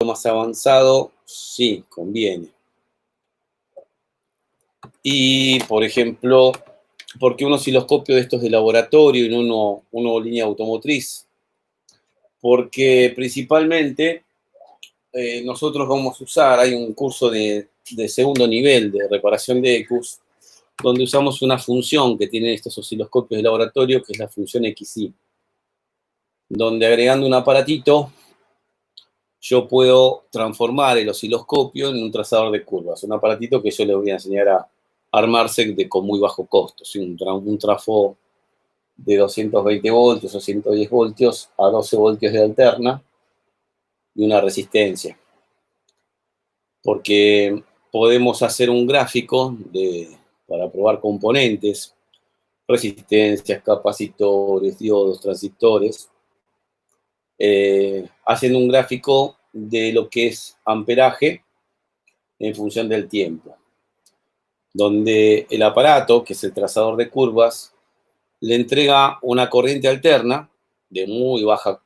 poquito más avanzado, sí, conviene. Y, por ejemplo, ¿por qué un osciloscopio de estos de laboratorio y no uno línea automotriz? Porque principalmente nosotros vamos a usar, hay un curso de segundo nivel de reparación de ECUs, donde usamos una función que tienen estos osciloscopios de laboratorio, que es la función XY, donde agregando un aparatito, yo puedo transformar el osciloscopio en un trazador de curvas, un aparatito que yo les voy a enseñar a armarse con muy bajo costo, ¿sí? Un trafo de 220 voltios o 110 voltios a 12 voltios de alterna y una resistencia. Porque podemos hacer un gráfico para probar componentes, resistencias, capacitores, diodos, transistores, haciendo un gráfico de lo que es amperaje en función del tiempo, donde el aparato, que es el trazador de curvas, le entrega una corriente alterna de muy baja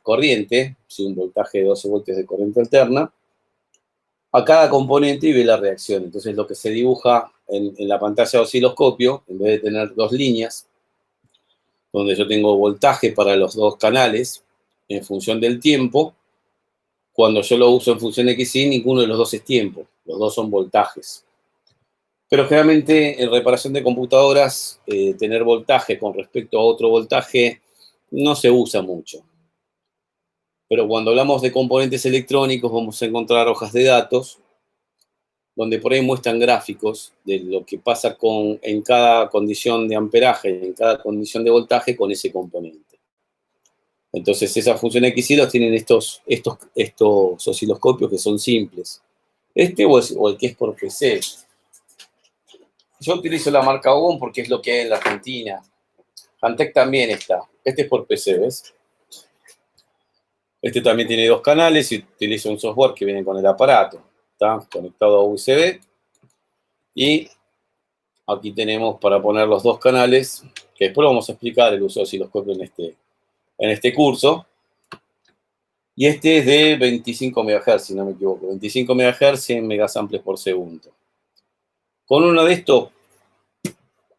corriente, ¿sí? Un voltaje de 12 voltios de corriente alterna, a cada componente y ve la reacción. Entonces lo que se dibuja en la pantalla de osciloscopio, en vez de tener dos líneas, donde yo tengo voltaje para los dos canales en función del tiempo, cuando yo lo uso en función XY, ninguno de los dos es tiempo, los dos son voltajes. Pero generalmente en reparación de computadoras, tener voltaje con respecto a otro voltaje no se usa mucho. Pero cuando hablamos de componentes electrónicos, vamos a encontrar hojas de datos donde por ahí muestran gráficos de lo que pasa en cada condición de amperaje, en cada condición de voltaje con ese componente. Entonces, esa función XY los tienen estos osciloscopios que son simples. O el que es por PC. Yo utilizo la marca OGON porque es lo que hay en la Argentina. Antec también está. Este es por PC, ¿ves? Este también tiene dos canales y utiliza un software que viene con el aparato. Está conectado a USB. Y aquí tenemos para poner los dos canales, que después vamos a explicar el uso de osciloscopio en este curso. Y este es de 25 MHz, si no me equivoco. 25 MHz, 100 megasamples por segundo. Con uno de estos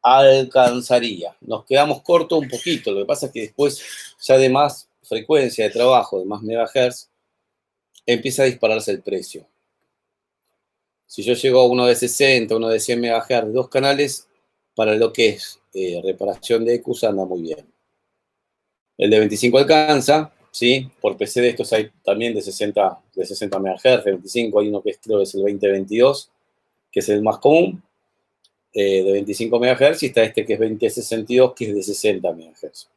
alcanzaría. Nos quedamos cortos un poquito. Lo que pasa es que después, ya de más frecuencia de trabajo, de más megahertz, empieza a dispararse el precio. Si yo llego a uno de 60, uno de 100 MHz, dos canales, para lo que es reparación de ECUs anda muy bien. El de 25 alcanza, ¿sí? Por PC de estos hay también de 60 MHz, de 25, hay uno que creo que es el 2022, que es el más común, de 25 MHz, y está este que es 2062, que es de 60 MHz.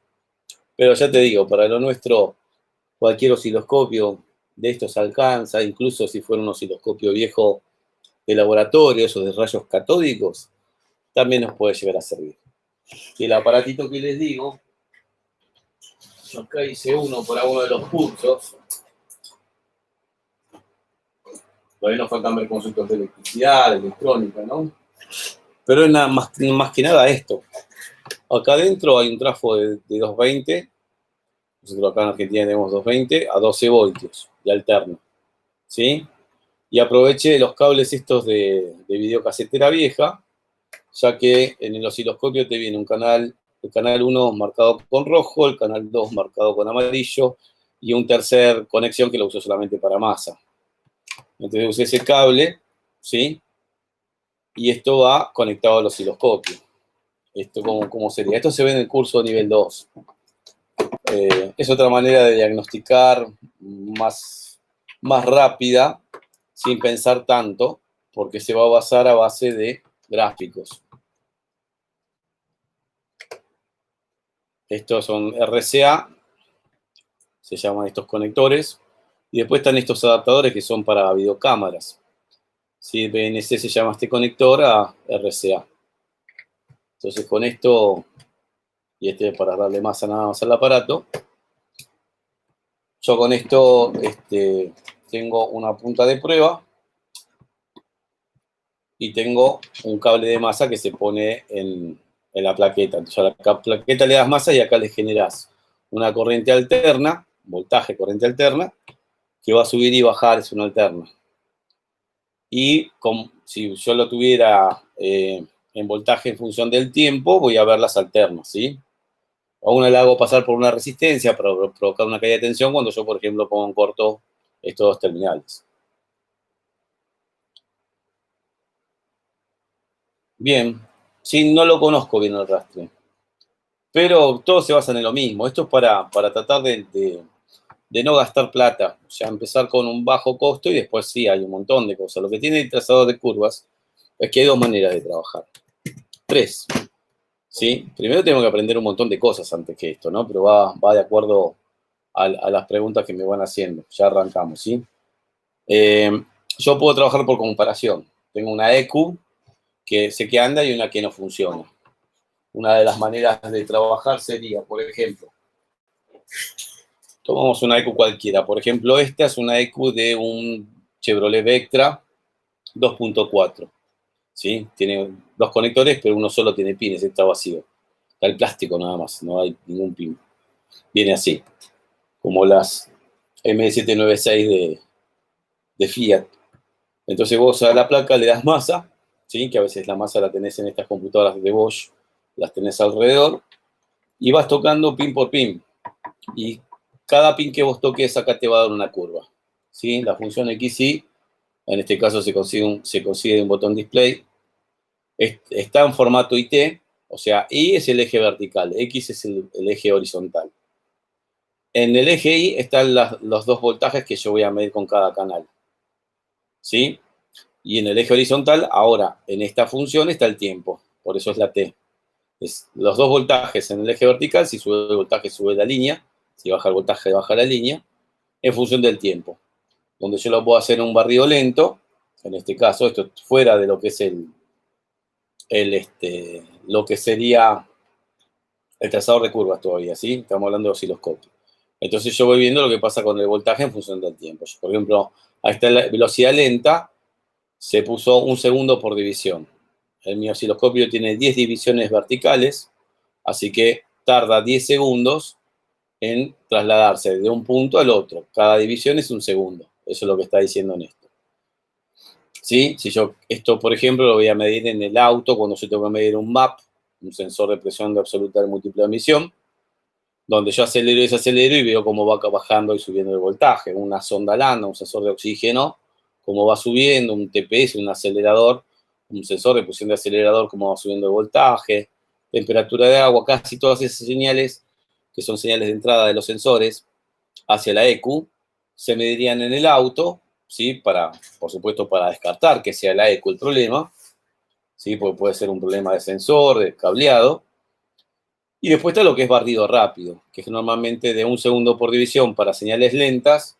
Pero ya te digo, para lo nuestro, cualquier osciloscopio de estos alcanza, incluso si fuera un osciloscopio viejo de laboratorio, esos de rayos catódicos, también nos puede llegar a servir. Y el aparatito que les digo, yo acá hice uno para uno de los cursos. Todavía nos faltan ver conceptos de electricidad, de electrónica, ¿no? Pero es más que nada esto. Acá adentro hay un trafo de 220. Nosotros acá en Argentina tenemos 220 a 12 voltios de alterno. ¿Sí? Y aproveché los cables estos de videocasetera vieja, ya que en el osciloscopio te viene el canal 1 marcado con rojo, el canal 2 marcado con amarillo, y un tercer conexión que lo uso solamente para masa. Entonces usé ese cable, ¿sí? Y esto va conectado al osciloscopio. ¿Esto cómo sería? Esto se ve en el curso nivel 2. Es otra manera de diagnosticar más rápida, sin pensar tanto, porque se va a basar a base de gráficos. Estos son RCA, se llaman estos conectores, y después están estos adaptadores que son para videocámaras. ¿Sí? BNC se llama este conector a RCA. Entonces con esto, y este para darle masa nada más al aparato, yo con esto tengo una punta de prueba y tengo un cable de masa que se pone en la plaqueta. Entonces a la plaqueta le das masa y acá le generas una corriente alterna, voltaje, corriente alterna, que va a subir y bajar, es una alterna. Y si yo lo tuviera en voltaje en función del tiempo, voy a ver las alternas, ¿sí? A una la hago pasar por una resistencia para provocar una caída de tensión cuando yo, por ejemplo, pongo en corto estos dos terminales. Bien, sí, no lo conozco bien el rastre, pero todo se basa en lo mismo. Esto es para tratar de no gastar plata, o sea, empezar con un bajo costo y después sí, hay un montón de cosas. Lo que tiene el trazador de curvas es que hay dos maneras de trabajar. Tres, ¿sí? Primero tengo que aprender un montón de cosas antes que esto, ¿no? Pero va de acuerdo a las preguntas que me van haciendo. Ya arrancamos, ¿sí? Eh, yo puedo trabajar por comparación. Tengo una EQ que sé que anda y una que no funciona. Una de las maneras de trabajar sería, por ejemplo, tomamos una EQ cualquiera. Por ejemplo, esta es una EQ de un Chevrolet Vectra 2.4. ¿Sí? Tiene dos conectores, pero uno solo tiene pines, está vacío. Está el plástico nada más, no hay ningún pin. Viene así, como las M796 de Fiat. Entonces vos a la placa le das masa, ¿sí? Que a veces la masa la tenés en estas computadoras de Bosch, las tenés alrededor, y vas tocando pin por pin. Y cada pin que vos toques acá te va a dar una curva. ¿Sí? La función XY, en este caso se consigue un botón display, está en formato IT, o sea, Y es el eje vertical, X es el eje horizontal. En el eje Y están los dos voltajes que yo voy a medir con cada canal. ¿Sí? Y en el eje horizontal, ahora, en esta función está el tiempo, por eso es la T. Es los dos voltajes en el eje vertical, si sube el voltaje, sube la línea, si baja el voltaje, baja la línea, en función del tiempo. Donde yo lo puedo hacer en un barrido lento, en este caso, esto es fuera de lo que es lo que sería el trazador de curvas todavía, ¿sí? Estamos hablando de osciloscopio. Entonces yo voy viendo lo que pasa con el voltaje en función del tiempo. Por ejemplo, a esta velocidad lenta se puso 1 segundo por división. Mi osciloscopio tiene 10 divisiones verticales, así que tarda 10 segundos en trasladarse de un punto al otro. Cada división es 1 segundo. Eso es lo que está diciendo en esto. ¿Sí? Si yo esto, por ejemplo, lo voy a medir en el auto cuando yo tengo que medir un MAP, un sensor de presión de absoluta de múltiple emisión, donde yo acelero y desacelero y veo cómo va bajando y subiendo el voltaje. Una sonda lambda, un sensor de oxígeno, cómo va subiendo, un TPS, un acelerador, un sensor de presión de acelerador, cómo va subiendo el voltaje, temperatura de agua, casi todas esas señales, que son señales de entrada de los sensores hacia la EQ, se medirían en el auto, ¿sí? Por supuesto, para descartar que sea la EQ el problema, ¿sí? Porque puede ser un problema de sensor, de cableado. Y después está lo que es barrido rápido, que es normalmente de 1 segundo por división para señales lentas.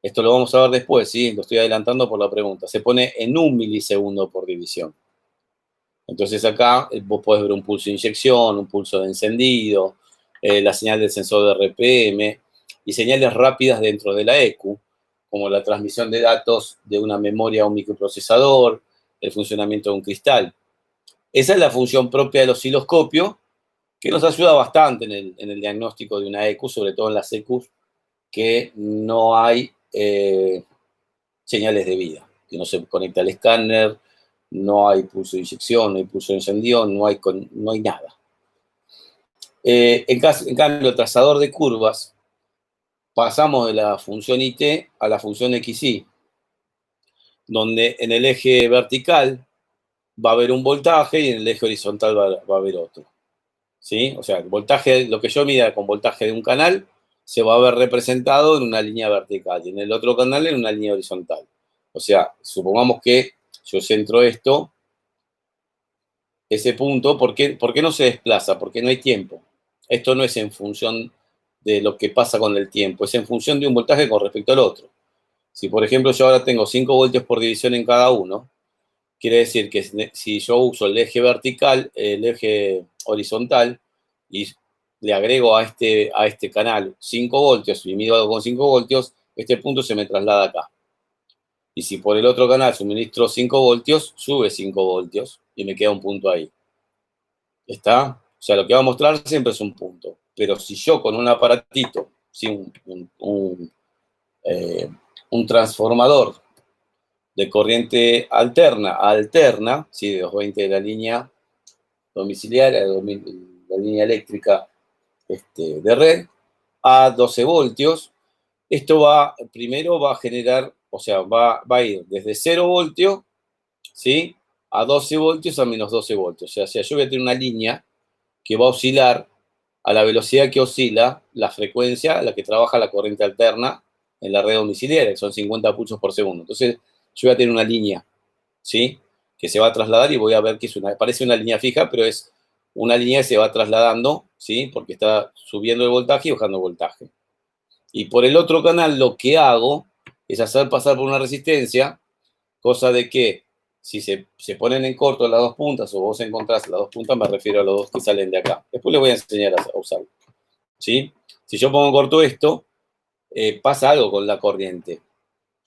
Esto lo vamos a ver después, ¿sí? Lo estoy adelantando por la pregunta. Se pone en 1 milisegundo por división. Entonces acá vos podés ver un pulso de inyección, un pulso de encendido, la señal del sensor de RPM y señales rápidas dentro de la EQ, como la transmisión de datos de una memoria a un microprocesador, el funcionamiento de un cristal. Esa es la función propia del osciloscopio, que nos ayuda bastante en el diagnóstico de una EQ, sobre todo en las EQs que no hay señales de vida, que no se conecta al escáner, no hay pulso de inyección, no hay pulso de encendido, no hay nada. En cambio, el trazador de curvas, pasamos de la función IT a la función XY, donde en el eje vertical va a haber un voltaje y en el eje horizontal va a haber otro. ¿Sí? O sea, el voltaje, lo que yo mida con voltaje de un canal, se va a ver representado en una línea vertical y en el otro canal en una línea horizontal. O sea, supongamos que yo centro esto, ese punto, por qué no se desplaza? Porque no hay tiempo. Esto no es en función de lo que pasa con el tiempo, es en función de un voltaje con respecto al otro. Si, por ejemplo, yo ahora tengo 5 voltios por división en cada uno, quiere decir que si yo uso el eje vertical, el eje horizontal, y le agrego a este canal 5 voltios y mido algo con 5 voltios, este punto se me traslada acá. Y si por el otro canal suministro 5 voltios, sube 5 voltios y me queda un punto ahí. ¿Está? O sea, lo que va a mostrar siempre es un punto. Pero si yo con un aparatito, ¿sí? un transformador de corriente alterna, ¿sí? De 220 de la línea domiciliaria, la línea eléctrica de red, a 12 voltios. Esto primero va a generar, o sea, va a ir desde 0 voltios, ¿sí? A 12 voltios a menos 12 voltios. O sea, yo voy a tener una línea que va a oscilar a la velocidad que oscila la frecuencia a la que trabaja la corriente alterna en la red domiciliaria, que son 50 pulsos por segundo. Entonces, yo voy a tener una línea, ¿sí? Que se va a trasladar y voy a ver que parece una línea fija, pero es una línea que se va trasladando, ¿sí? Porque está subiendo el voltaje y bajando el voltaje. Y por el otro canal lo que hago es hacer pasar por una resistencia, cosa de que si se ponen en corto las dos puntas o vos encontrás las dos puntas, me refiero a los dos que salen de acá. Después les voy a enseñar a usarlo, ¿sí? Si yo pongo en corto esto, pasa algo con la corriente.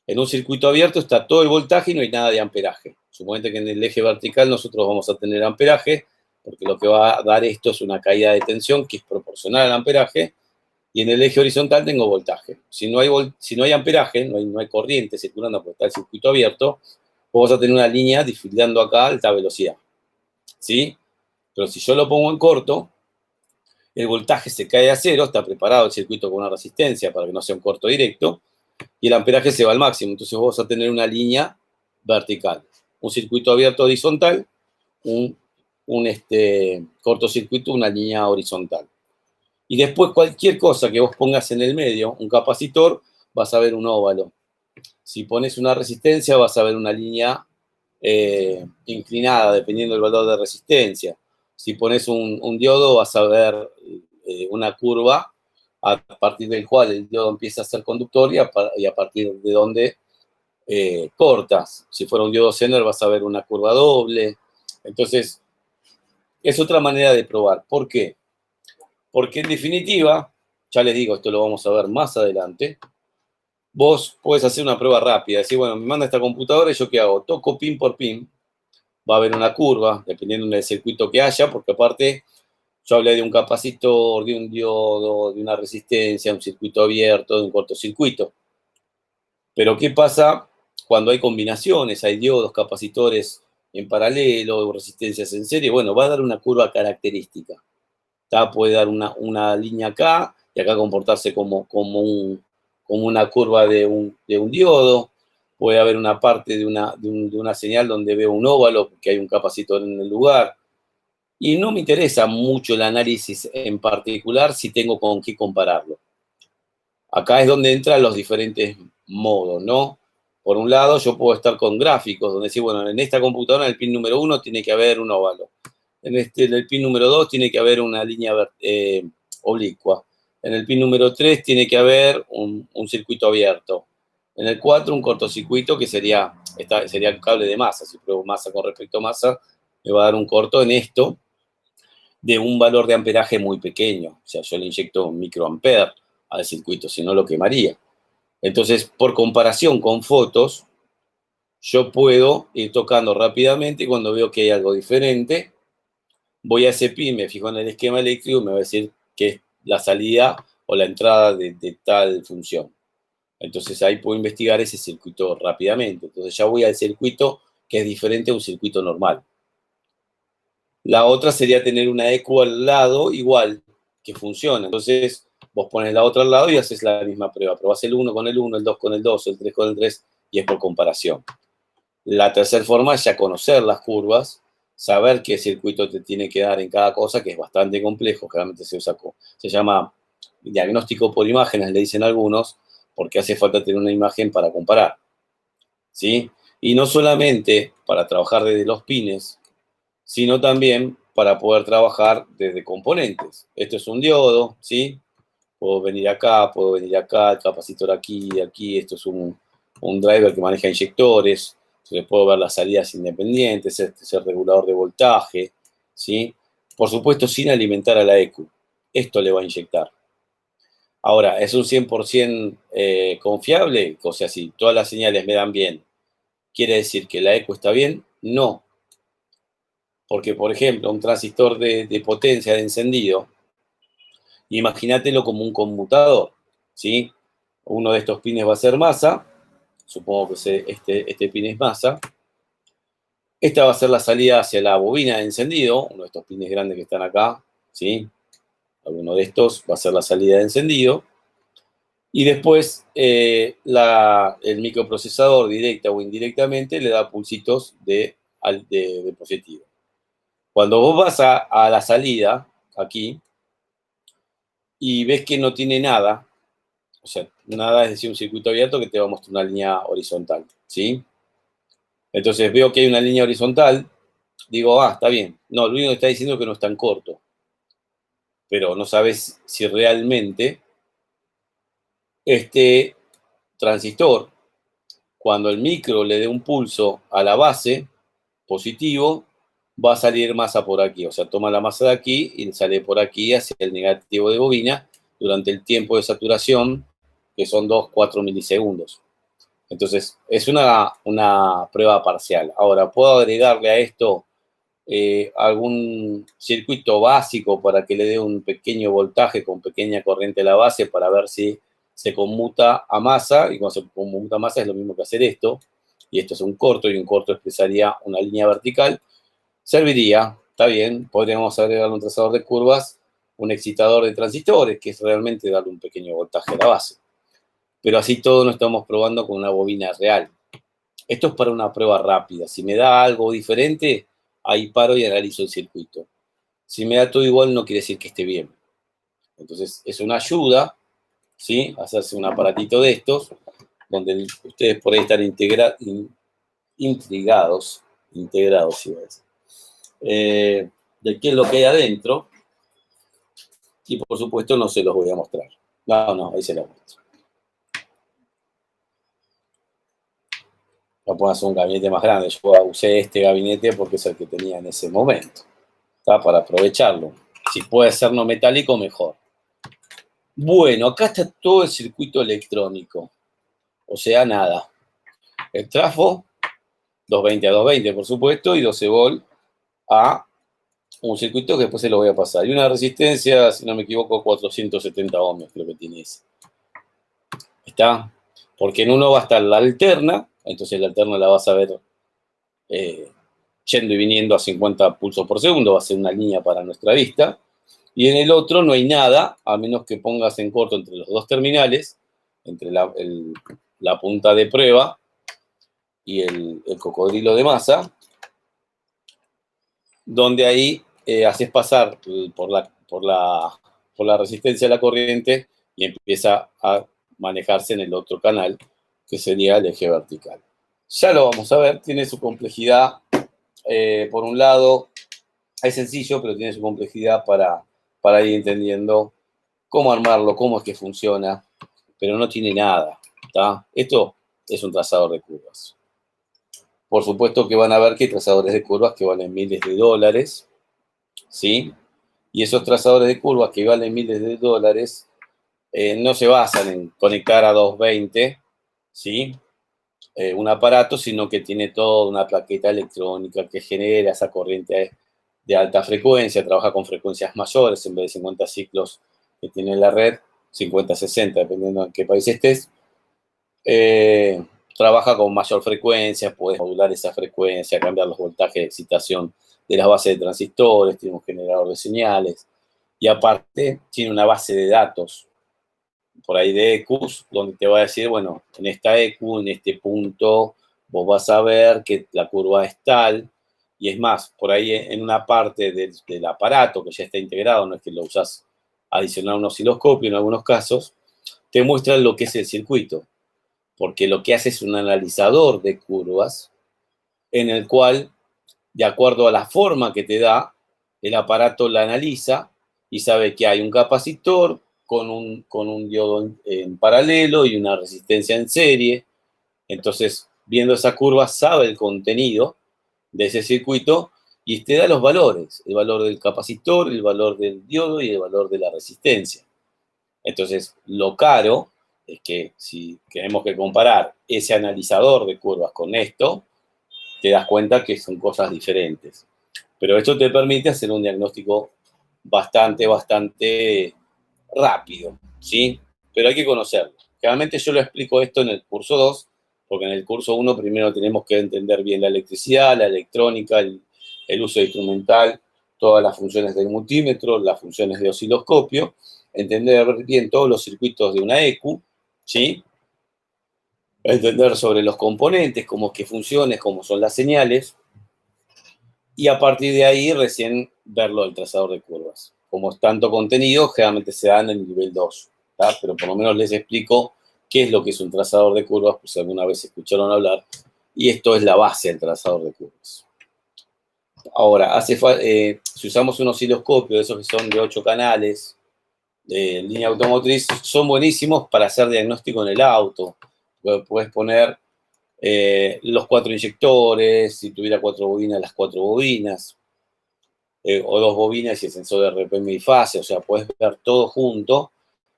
En un circuito abierto está todo el voltaje y no hay nada de amperaje. Suponete que en el eje vertical nosotros vamos a tener amperaje, porque lo que va a dar esto es una caída de tensión que es proporcional al amperaje, y en el eje horizontal tengo voltaje. Si no hay amperaje, no hay corriente circulando porque está el circuito abierto, vamos a tener una línea desfilando acá a alta velocidad, ¿sí? Pero si yo lo pongo en corto, el voltaje se cae a cero, está preparado el circuito con una resistencia para que no sea un corto directo, y el amperaje se va al máximo. Entonces vamos a tener una línea vertical, un circuito abierto horizontal, un cortocircuito, una línea horizontal. Y después cualquier cosa que vos pongas en el medio, un capacitor, vas a ver un óvalo. Si pones una resistencia, vas a ver una línea inclinada, dependiendo del valor de resistencia. Si pones un diodo, vas a ver una curva a partir del cual el diodo empieza a ser conductor y a partir de donde cortas. Si fuera un diodo Zener, vas a ver una curva doble. Entonces, es otra manera de probar. ¿Por qué? Porque en definitiva, ya les digo, esto lo vamos a ver más adelante, vos podés hacer una prueba rápida, decir, bueno, me manda esta computadora y yo qué hago, toco pin por pin, va a haber una curva, dependiendo del circuito que haya, porque aparte yo hablé de un capacitor, de un diodo, de una resistencia, un circuito abierto, de un cortocircuito. Pero ¿qué pasa cuando hay combinaciones, hay diodos, capacitores en paralelo, resistencias en serie? Bueno, va a dar una curva característica. Puede dar una línea acá y acá comportarse como una curva de un diodo. Puede haber una parte de una señal donde veo un óvalo porque hay un capacitor en el lugar. Y no me interesa mucho el análisis en particular si tengo con qué compararlo. Acá es donde entran los diferentes modos, ¿no? Por un lado, yo puedo estar con gráficos donde decir, bueno, en esta computadora, en el pin número 1 tiene que haber un óvalo. En el pin número 2 tiene que haber una línea oblicua. En el pin número 3 tiene que haber un circuito abierto. En el 4 un cortocircuito que sería el cable de masa. Si pruebo masa con respecto a masa, me va a dar un corto en esto de un valor de amperaje muy pequeño. O sea, yo le inyecto un microamper al circuito, si no lo quemaría. Entonces, por comparación con fotos, yo puedo ir tocando rápidamente y cuando veo que hay algo diferente, voy a ese pin, me fijo en el esquema eléctrico y me va a decir que es la salida o la entrada de tal función. Entonces ahí puedo investigar ese circuito rápidamente. Entonces ya voy al circuito que es diferente a un circuito normal. La otra sería tener una ECU al lado igual, que funciona. Entonces vos pones la otra al lado y haces la misma prueba. Probás el 1 con el 1, el 2 con el 2, el 3 con el 3 y es por comparación. La tercera forma es ya conocer las curvas, saber qué circuito te tiene que dar en cada cosa, que es bastante complejo, generalmente se llama diagnóstico por imágenes, le dicen algunos, porque hace falta tener una imagen para comparar, ¿sí? Y no solamente para trabajar desde los pines, sino también para poder trabajar desde componentes. Esto es un diodo, ¿sí? Puedo venir acá, el capacitor aquí, esto es un driver que maneja inyectores, entonces puedo ver las salidas independientes, este es el regulador de voltaje, ¿sí? Por supuesto, sin alimentar a la ECU. Esto le va a inyectar. Ahora, ¿es un 100% confiable? O sea, si todas las señales me dan bien, ¿quiere decir que la ECU está bien? No. Porque, por ejemplo, un transistor de potencia de encendido, imagínatelo como un conmutador, ¿sí? Uno de estos pines va a ser masa. Supongo que este pin es masa. Esta va a ser la salida hacia la bobina de encendido, uno de estos pines grandes que están acá, ¿sí? Alguno de estos va a ser la salida de encendido. Y después el microprocesador, directa o indirectamente, le da pulsitos de positivo. Cuando vos vas a la salida, aquí, y ves que no tiene nada, o sea, nada, es decir, un circuito abierto que te va a mostrar una línea horizontal, ¿sí? Entonces veo que hay una línea horizontal, digo, está bien. No, lo único que está diciendo es que no es tan corto. Pero no sabes si realmente este transistor, cuando el micro le dé un pulso a la base positivo, va a salir masa por aquí. O sea, toma la masa de aquí y sale por aquí hacia el negativo de bobina durante el tiempo de saturación, que son 2-4 milisegundos. Entonces, es una prueba parcial. Ahora, puedo agregarle a esto algún circuito básico para que le dé un pequeño voltaje con pequeña corriente a la base para ver si se conmuta a masa, y cuando se conmuta a masa es lo mismo que hacer esto, y esto es un corto, y un corto expresaría una línea vertical, serviría, está bien, podríamos agregar un trazador de curvas, un excitador de transistores, que es realmente darle un pequeño voltaje a la base. Pero así todo lo estamos probando con una bobina real. Esto es para una prueba rápida. Si me da algo diferente, ahí paro y analizo el circuito. Si me da todo igual, no quiere decir que esté bien. Entonces, es una ayuda, ¿sí? Hacerse un aparatito de estos, donde ustedes por ahí están integrados, iba a decir, de qué es lo que hay adentro. Y por supuesto, no se los voy a mostrar. No, ahí se los muestro. No puedo hacer un gabinete más grande. Yo usé este gabinete porque es el que tenía en ese momento. Está para aprovecharlo. Si puede ser no metálico, mejor. Bueno, acá está todo el circuito electrónico. O sea, nada. El trafo, 220 a 220, por supuesto, y 12 volt a un circuito que después se lo voy a pasar. Y una resistencia, si no me equivoco, 470 ohmios, creo que tiene ese. ¿Está? Porque en uno va a estar la alterna, entonces la alterna la vas a ver yendo y viniendo a 50 pulsos por segundo, va a ser una línea para nuestra vista. Y en el otro no hay nada, a menos que pongas en corto entre los dos terminales, entre la punta de prueba y el cocodrilo de masa, donde ahí haces pasar por la resistencia de la corriente y empieza a manejarse en el otro canal, que sería el eje vertical. Ya lo vamos a ver, tiene su complejidad. Por un lado, es sencillo, pero tiene su complejidad para ir entendiendo cómo armarlo, cómo es que funciona, pero no tiene nada, ¿está? Esto es un trazador de curvas. Por supuesto que van a ver que hay trazadores de curvas que valen miles de dólares, ¿sí? Y esos trazadores de curvas que valen miles de dólares no se basan en conectar a 220, ¿sí? Un aparato, sino que tiene toda una plaqueta electrónica que genera esa corriente de alta frecuencia, trabaja con frecuencias mayores, en vez de 50 ciclos que tiene la red, 50-60, dependiendo en qué país estés. Trabaja con mayor frecuencia, puedes modular esa frecuencia, cambiar los voltajes de excitación de las bases de transistores, tiene un generador de señales, y aparte tiene una base de datos, por ahí de EQs, donde te va a decir, bueno, en esta EQ, en este punto, vos vas a ver que la curva es tal, y es más, por ahí en una parte del aparato que ya está integrado, no es que lo usas adicional a un osciloscopio en algunos casos, te muestra lo que es el circuito, porque lo que hace es un analizador de curvas en el cual, de acuerdo a la forma que te da, el aparato la analiza y sabe que hay un capacitor con un diodo en paralelo y una resistencia en serie. Entonces, viendo esa curva, sabe el contenido de ese circuito y te da los valores, el valor del capacitor, el valor del diodo y el valor de la resistencia. Entonces, lo caro es que si tenemos que comparar ese analizador de curvas con esto, te das cuenta que son cosas diferentes. Pero esto te permite hacer un diagnóstico bastante rápido, ¿sí? Pero hay que conocerlo. Generalmente yo lo explico esto en el curso 2, porque en el curso 1 primero tenemos que entender bien la electricidad, la electrónica, el uso instrumental, todas las funciones del multímetro, las funciones de osciloscopio, entender bien todos los circuitos de una EQ, ¿sí? Entender sobre los componentes, cómo es que funcionan, cómo son las señales, y a partir de ahí recién verlo del trazador de curvas. Como es tanto contenido, generalmente se da en el nivel 2, ¿tá? Pero por lo menos les explico qué es lo que es un trazador de curvas, pues si alguna vez escucharon hablar, y esto es la base del trazador de curvas. Ahora, si usamos un osciloscopio, de esos que son de 8 canales, de línea automotriz, son buenísimos para hacer diagnóstico en el auto. Puedes poner los 4 inyectores, si tuviera 4 bobinas, las 4 bobinas, o 2 bobinas y el sensor de RPM y fase, o sea, puedes ver todo junto,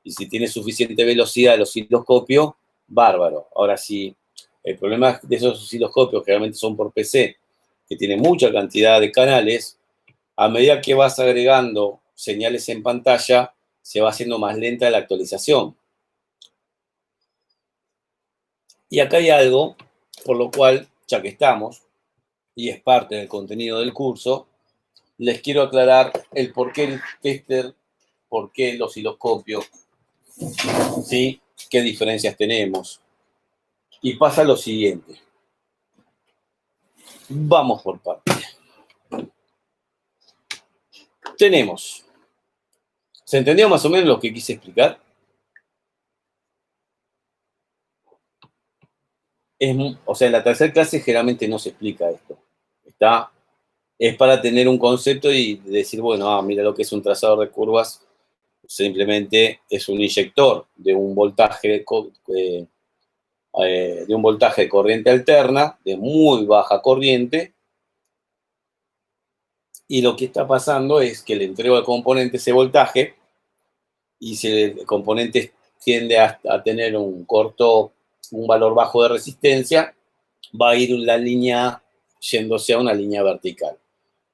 y si tiene suficiente velocidad el osciloscopio, bárbaro. Ahora, si el problema de esos osciloscopios, que realmente son por PC, que tiene mucha cantidad de canales, a medida que vas agregando señales en pantalla, se va haciendo más lenta la actualización. Y acá hay algo, por lo cual, ya que estamos, y es parte del contenido del curso, les quiero aclarar el por qué el tester, por qué el osciloscopio, ¿sí? ¿Qué diferencias tenemos? Y pasa lo siguiente. Vamos por partes. Tenemos. ¿Se entendió más o menos lo que quise explicar? O sea, en la tercera clase generalmente no se explica esto. Es para tener un concepto y decir, bueno, mira lo que es un trazador de curvas, simplemente es un inyector de un voltaje de corriente alterna, de muy baja corriente, y lo que está pasando es que le entrego al componente ese voltaje, y si el componente tiende a tener un valor bajo de resistencia, va a ir la línea yéndose a una línea vertical,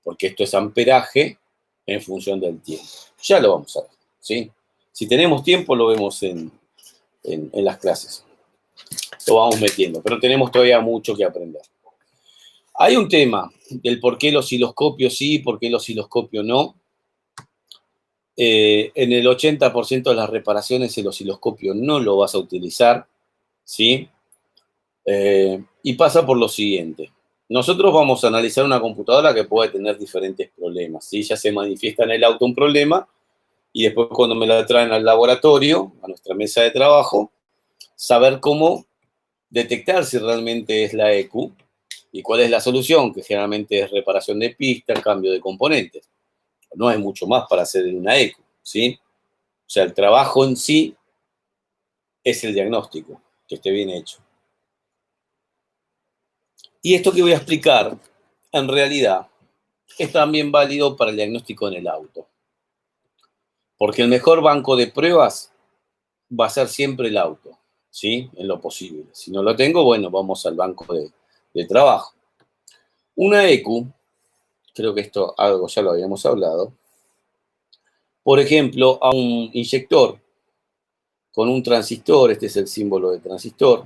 porque esto es amperaje en función del tiempo. Ya lo vamos a ver, ¿sí? Si tenemos tiempo, lo vemos en las clases. Lo vamos metiendo, pero tenemos todavía mucho que aprender. Hay un tema del por qué el osciloscopio sí, por qué el osciloscopio no. En el 80% de las reparaciones el osciloscopio no lo vas a utilizar, ¿sí? Y pasa por lo siguiente. Nosotros vamos a analizar una computadora que puede tener diferentes problemas, ¿sí? Ya se manifiesta en el auto un problema, y después cuando me la traen al laboratorio, a nuestra mesa de trabajo, saber cómo detectar si realmente es la EQ y cuál es la solución, que generalmente es reparación de pista, cambio de componentes. No hay mucho más para hacer en una EQ, ¿sí? O sea, el trabajo en sí es el diagnóstico, que esté bien hecho. Y esto que voy a explicar, en realidad, es también válido para el diagnóstico en el auto. Porque el mejor banco de pruebas va a ser siempre el auto, ¿sí? En lo posible. Si no lo tengo, bueno, vamos al banco de trabajo. Una EQ, creo que esto algo ya lo habíamos hablado, por ejemplo, a un inyector con un transistor, este es el símbolo de transistor,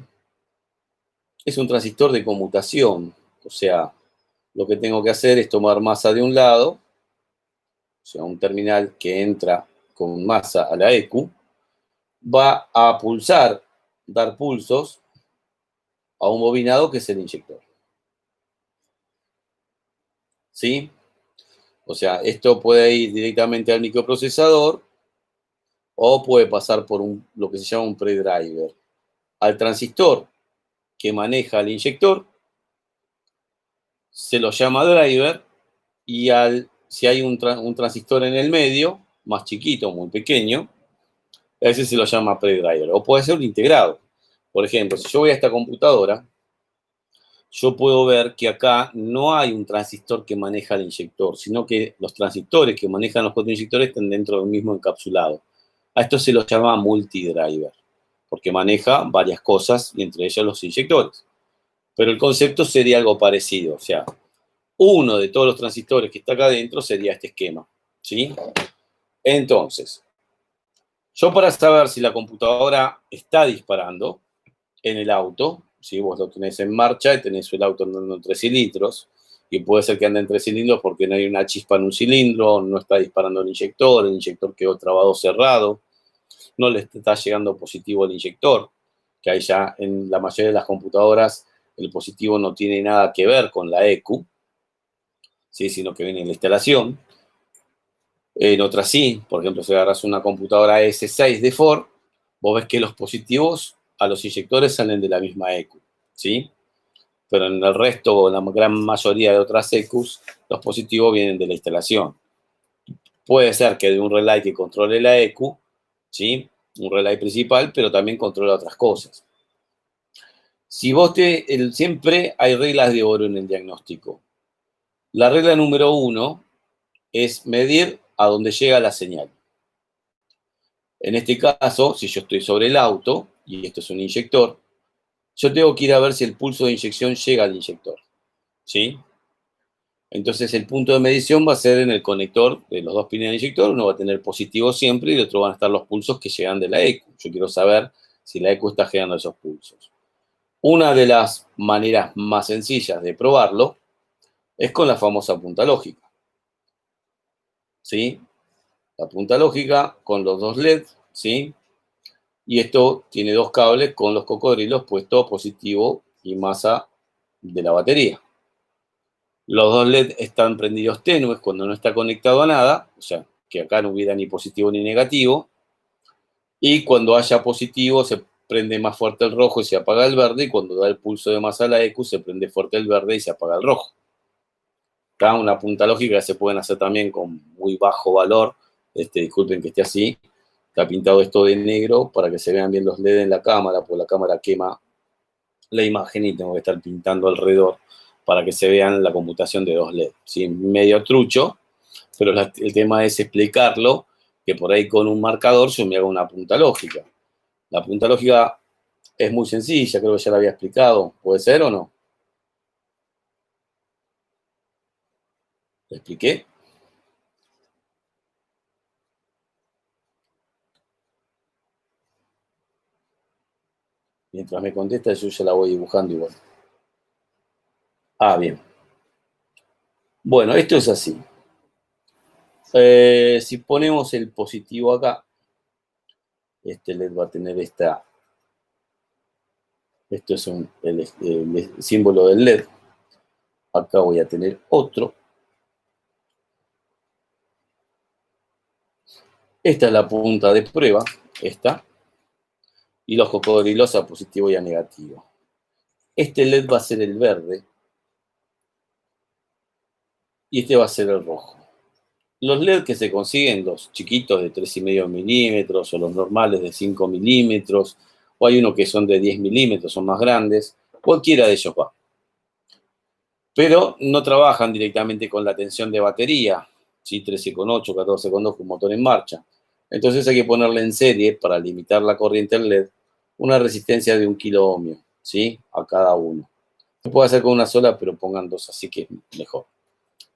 es un transistor de conmutación, o sea, lo que tengo que hacer es tomar masa de un lado, o sea, un terminal que entra con masa a la EQ, va a pulsar, dar pulsos a un bobinado que es el inyector. ¿Sí? O sea, esto puede ir directamente al microprocesador o puede pasar por lo que se llama un predriver. Al transistor que maneja el inyector se lo llama driver, y si hay un transistor en el medio, más chiquito, muy pequeño, a ese se lo llama predriver. O puede ser un integrado. Por ejemplo, si yo voy a esta computadora, yo puedo ver que acá no hay un transistor que maneja el inyector, sino que los transistores que manejan los 4 inyectores están dentro del mismo encapsulado. A esto se lo llama multidriver, porque maneja varias cosas, y entre ellas los inyectores. Pero el concepto sería algo parecido, o sea, uno de todos los transistores que está acá adentro sería este esquema, ¿sí? Entonces, Yo para saber si la computadora está disparando en el auto, si vos lo tenés en marcha y tenés el auto andando en 3 cilindros, y puede ser que ande en 3 cilindros porque no hay una chispa en un cilindro, no está disparando el inyector quedó trabado o cerrado, no le está llegando positivo al inyector, que ahí ya en la mayoría de las computadoras el positivo no tiene nada que ver con la EQ, ¿sí? Sino que viene en la instalación. En otras sí, por ejemplo, si agarras una computadora S6 de Ford, vos ves que los positivos a los inyectores salen de la misma EQ, ¿sí? Pero en el resto, la gran mayoría de otras EQs, los positivos vienen de la instalación. Puede ser que de un relay que controle la EQ, ¿sí? Un relay principal, pero también controla otras cosas. Si vos siempre hay reglas de oro en el diagnóstico. La regla número 1 es medir a dónde llega la señal. En este caso, si yo estoy sobre el auto, y esto es un inyector, yo tengo que ir a ver si el pulso de inyección llega al inyector, ¿sí? Entonces el punto de medición va a ser en el conector de los dos pines del inyector, uno va a tener positivo siempre y el otro van a estar los pulsos que llegan de la EQ. Yo quiero saber si la EQ está generando esos pulsos. Una de las maneras más sencillas de probarlo es con la famosa punta lógica, ¿sí? La punta lógica con los dos LED, ¿sí? Y esto tiene dos cables con los cocodrilos puestos positivo y masa de la batería. Los dos LED están prendidos tenues cuando no está conectado a nada, o sea, que acá no hubiera ni positivo ni negativo. Y cuando haya positivo se prende más fuerte el rojo y se apaga el verde, y cuando da el pulso de masa a la EQ se prende fuerte el verde y se apaga el rojo. Acá una punta lógica que se pueden hacer también con muy bajo valor, disculpen que esté así, está pintado esto de negro para que se vean bien los LED en la cámara, porque la cámara quema la imagen y tengo que estar pintando alrededor para que se vean la computación de dos LED. ¿Sí? Medio trucho, pero el tema es explicarlo, que por ahí con un marcador yo me hago una punta lógica. La punta lógica es muy sencilla, creo que ya la había explicado. ¿Puede ser o no? ¿Lo expliqué? Mientras me contesta, yo ya la voy dibujando igual. Ah, bien. Bueno, esto es así. Si ponemos el positivo acá, este LED va a tener esta. Esto es el símbolo del LED. Acá voy a tener otro. Esta es la punta de prueba, esta. Y los cocodrilos a positivo y a negativo. Este LED va a ser el verde. Y este va a ser el rojo. Los LED que se consiguen, los chiquitos de 3,5 milímetros o los normales de 5 milímetros, o hay unos que son de 10 milímetros, son más grandes, cualquiera de ellos va. Pero no trabajan directamente con la tensión de batería, ¿sí? 13,8, 14,2 con motor en marcha. Entonces hay que ponerle en serie, para limitar la corriente del LED, una resistencia de 1 kilo ohmio, ¿sí? A cada uno. Se puede hacer con una sola, pero pongan dos, así que es mejor.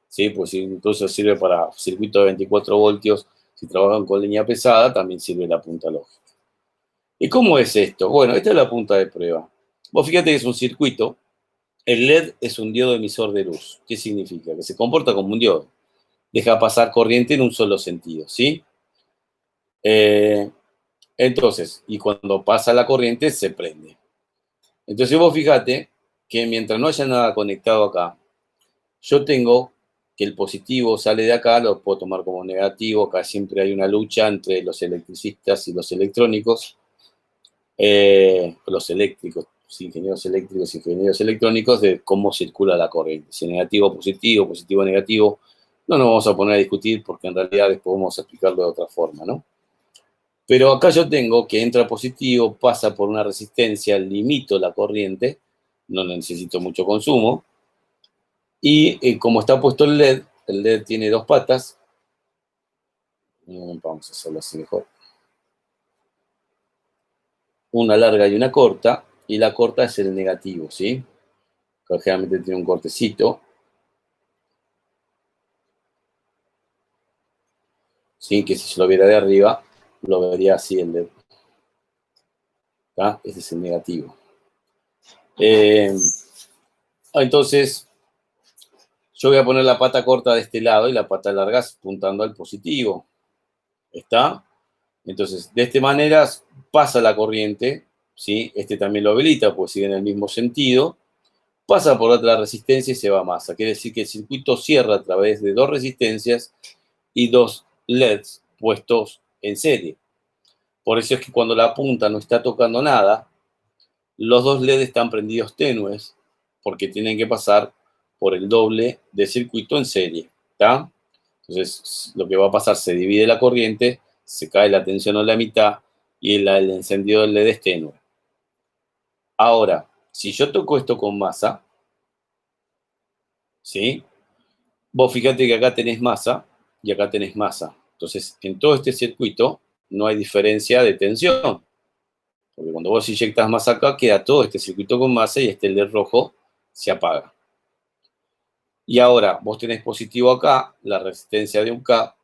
¿Sí? Pues incluso sirve para circuitos de 24 voltios. Si trabajan con línea pesada, también sirve la punta lógica. ¿Y cómo es esto? Bueno, esta es la punta de prueba. Vos fíjate que es un circuito. El LED es un diodo emisor de luz. ¿Qué significa? Que se comporta como un diodo. Deja pasar corriente en un solo sentido, ¿sí? Entonces, y cuando pasa la corriente, se prende. Entonces vos fíjate que mientras no haya nada conectado acá, yo tengo que el positivo sale de acá, lo puedo tomar como negativo. Acá siempre hay una lucha entre los electricistas y los electrónicos, los eléctricos, ingenieros electrónicos, de cómo circula la corriente, si negativo, positivo, negativo. No nos vamos a poner a discutir porque en realidad después vamos a explicarlo de otra forma, ¿no? Pero acá yo tengo que entra positivo, pasa por una resistencia, limito la corriente, no necesito mucho consumo, y como está puesto el LED tiene dos patas. Vamos a hacerlo así mejor. Una larga y una corta, y la corta es el negativo, ¿sí? Que generalmente tiene un cortecito, ¿sí? Que si se lo viera de arriba, lo vería así el LED. ¿Tá? Este es el negativo. Entonces, yo voy a poner la pata corta de este lado y la pata larga apuntando al positivo. ¿Está? Entonces, de esta manera pasa la corriente, ¿sí? Este también lo habilita, pues sigue en el mismo sentido. Pasa por otra resistencia y se va a masa. Quiere decir que el circuito cierra a través de dos resistencias y dos LEDs puestos en serie. Por eso es que cuando la punta no está tocando nada, los dos LEDs están prendidos tenues, porque tienen que pasar por el doble de circuito en serie. ¿Está? Entonces, lo que va a pasar, se divide la corriente, se cae la tensión a la mitad y el encendido del LED es tenue. Ahora, si yo toco esto con masa, ¿sí? Vos fíjate que acá tenés masa y acá tenés masa. Entonces, en todo este circuito no hay diferencia de tensión. Porque cuando vos inyectas masa acá, queda todo este circuito con masa y este LED rojo se apaga. Y ahora, vos tenés positivo acá, la resistencia de un K,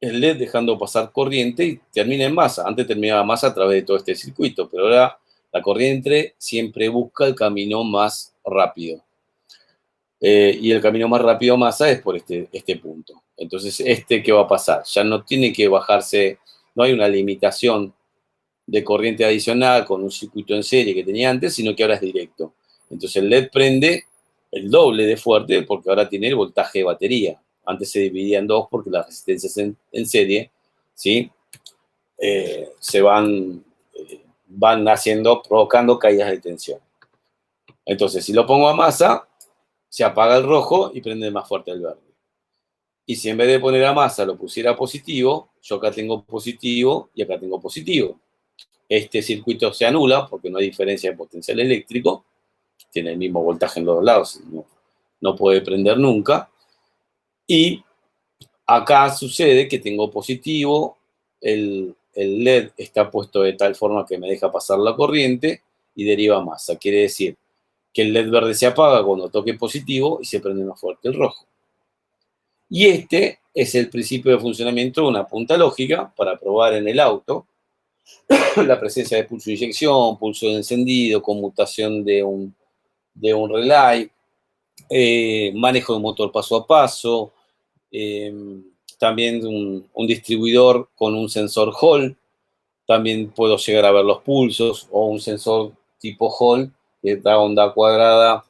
el LED dejando pasar corriente y termina en masa. Antes terminaba masa a través de todo este circuito, pero ahora la corriente siempre busca el camino más rápido. Y el camino más rápido a masa es por este punto. Entonces, ¿qué va a pasar? Ya no tiene que bajarse, no hay una limitación de corriente adicional con un circuito en serie que tenía antes, sino que ahora es directo. Entonces, el LED prende el doble de fuerte porque ahora tiene el voltaje de batería. Antes se dividía en dos porque las resistencias en serie, ¿sí? Se van haciendo, provocando caídas de tensión. Entonces, si lo pongo a masa, se apaga el rojo y prende más fuerte el verde. Y si en vez de poner a masa lo pusiera positivo, yo acá tengo positivo y acá tengo positivo. Este circuito se anula porque no hay diferencia de potencial eléctrico, tiene el mismo voltaje en los dos lados, no puede prender nunca. Y acá sucede que tengo positivo, el LED está puesto de tal forma que me deja pasar la corriente y deriva masa. Quiere decir que el LED verde se apaga cuando toque positivo y se prende más fuerte el rojo. Y este es el principio de funcionamiento de una punta lógica para probar en el auto la presencia de pulso de inyección, pulso de encendido, conmutación de un relay, manejo de motor paso a paso, también un distribuidor con un sensor Hall, también puedo llegar a ver los pulsos, o un sensor tipo Hall, que da onda cuadrada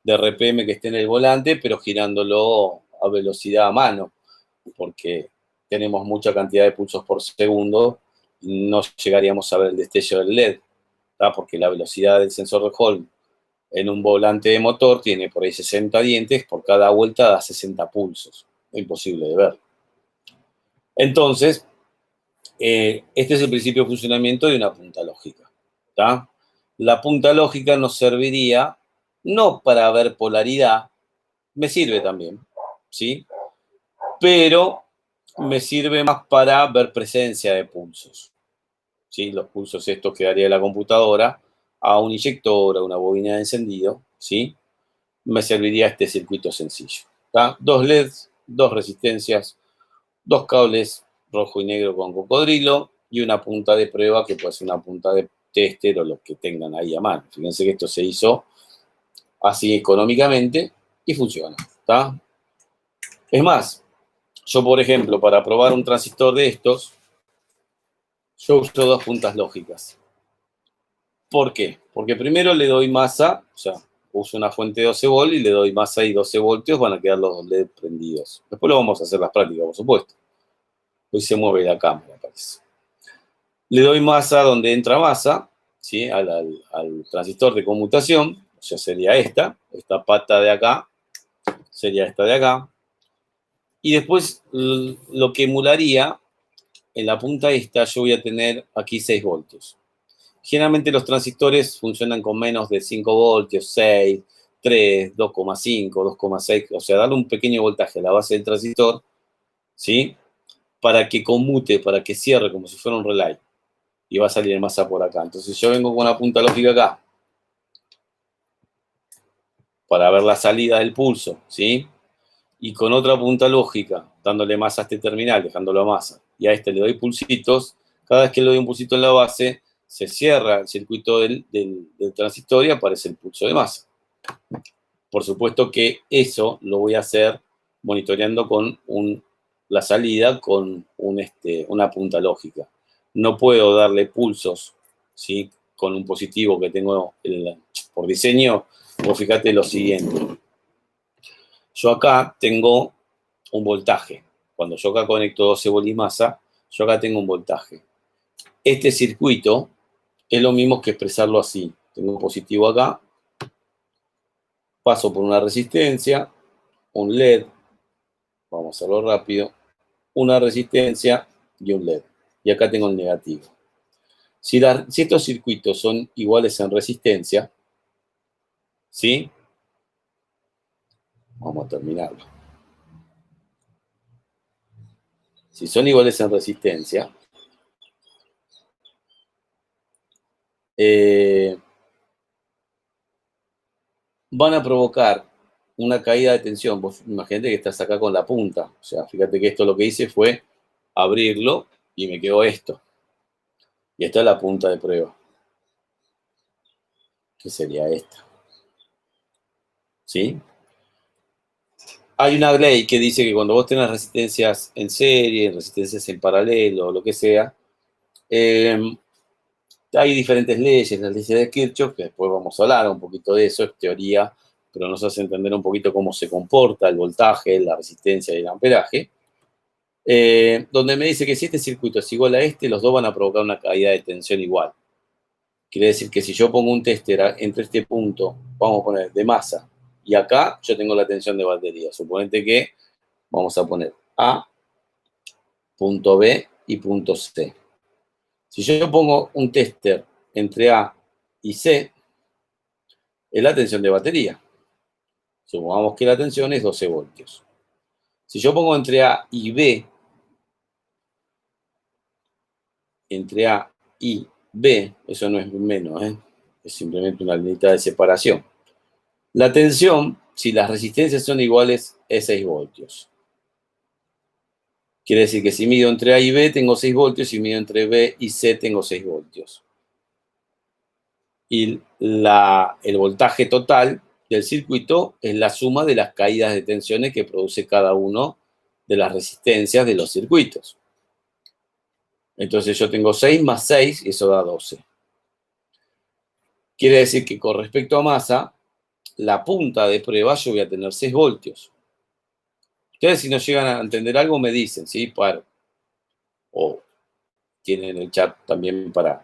de RPM que esté en el volante, pero girándolo a velocidad a mano, porque tenemos mucha cantidad de pulsos por segundo, y no llegaríamos a ver el destello del LED, ¿tá? Porque la velocidad del sensor de Hall en un volante de motor tiene por ahí 60 dientes, por cada vuelta da 60 pulsos. Es imposible de ver. Entonces, este es el principio de funcionamiento de una punta lógica. ¿Tá? La punta lógica nos serviría no para ver polaridad, me sirve también, ¿sí? Pero me sirve más para ver presencia de pulsos, ¿sí? Los pulsos estos que daría la computadora a un inyector, a una bobina de encendido, ¿sí? Me serviría este circuito sencillo. ¿Tá? Dos LEDs, dos resistencias, dos cables rojo y negro con cocodrilo y una punta de prueba que puede ser una punta de tester o lo que tengan ahí a mano. Fíjense que esto se hizo así económicamente y funciona. ¿Tá? Es más, yo por ejemplo, para probar un transistor de estos, yo uso dos puntas lógicas. ¿Por qué? Porque primero le doy masa, o sea, uso una fuente de 12 volts y le doy masa y 12 voltios, van a quedar los LED prendidos. Después lo vamos a hacer las prácticas, por supuesto. Hoy se mueve la cámara, parece. Le doy masa donde entra masa, ¿sí? al transistor de conmutación, o sea, sería esta pata de acá, sería esta de acá. Y después lo que emularía, en la punta esta, yo voy a tener aquí 6 voltios. Generalmente los transistores funcionan con menos de 5 voltios, 6, 3, 2,5, 2,6, o sea, darle un pequeño voltaje a la base del transistor, ¿sí? Para que conmute, para que cierre como si fuera un relay. Y va a salir masa por acá. Entonces yo vengo con una punta lógica acá para ver la salida del pulso, ¿sí? Y con otra punta lógica, dándole masa a este terminal, dejándolo a masa, y a este le doy pulsitos, cada vez que le doy un pulsito en la base, se cierra el circuito del transistor y aparece el pulso de masa. Por supuesto que eso lo voy a hacer monitoreando con la salida con una punta lógica. No puedo darle pulsos, ¿sí? Con un positivo que tengo por diseño. Vos fíjate lo siguiente. Yo acá tengo un voltaje. Cuando yo acá conecto 12 volt y masa, yo acá tengo un voltaje. Este circuito es lo mismo que expresarlo así. Tengo un positivo acá, paso por una resistencia, un LED, vamos a hacerlo rápido, una resistencia y un LED. Y acá tengo el negativo. Si estos circuitos son iguales en resistencia, ¿sí? Vamos a terminarlo. Si son iguales en resistencia, van a provocar una caída de tensión. Vos imagínate que estás acá con la punta. O sea, fíjate que esto lo que hice fue abrirlo y me quedó esto. Y esta es la punta de prueba. ¿Qué sería esta? ¿Sí? Hay una ley que dice que cuando vos tenés resistencias en serie, resistencias en paralelo, lo que sea, hay diferentes leyes, las leyes de Kirchhoff, que después vamos a hablar un poquito de eso, es teoría, pero nos hace entender un poquito cómo se comporta el voltaje, la resistencia y el amperaje, donde me dice que si este circuito es igual a este, los dos van a provocar una caída de tensión igual. Quiere decir que si yo pongo un tester entre este punto, vamos a poner de masa, y acá yo tengo la tensión de batería. Suponete que vamos a poner A, punto B y punto C. Si yo pongo un tester entre A y C, es la tensión de batería. Supongamos que la tensión es 12 voltios. Si yo pongo entre A y B, entre A y B, eso no es menos, es simplemente una línea de separación. La tensión, si las resistencias son iguales, es 6 voltios. Quiere decir que si mido entre A y B, tengo 6 voltios, si mido entre B y C, tengo 6 voltios. Y el voltaje total del circuito es la suma de las caídas de tensiones que produce cada uno de las resistencias de los circuitos. Entonces yo tengo 6 más 6 y eso da 12. Quiere decir que con respecto a masa, la punta de prueba yo voy a tener 6 voltios. Ustedes si no llegan a entender algo me dicen, ¿sí? O tienen el chat también para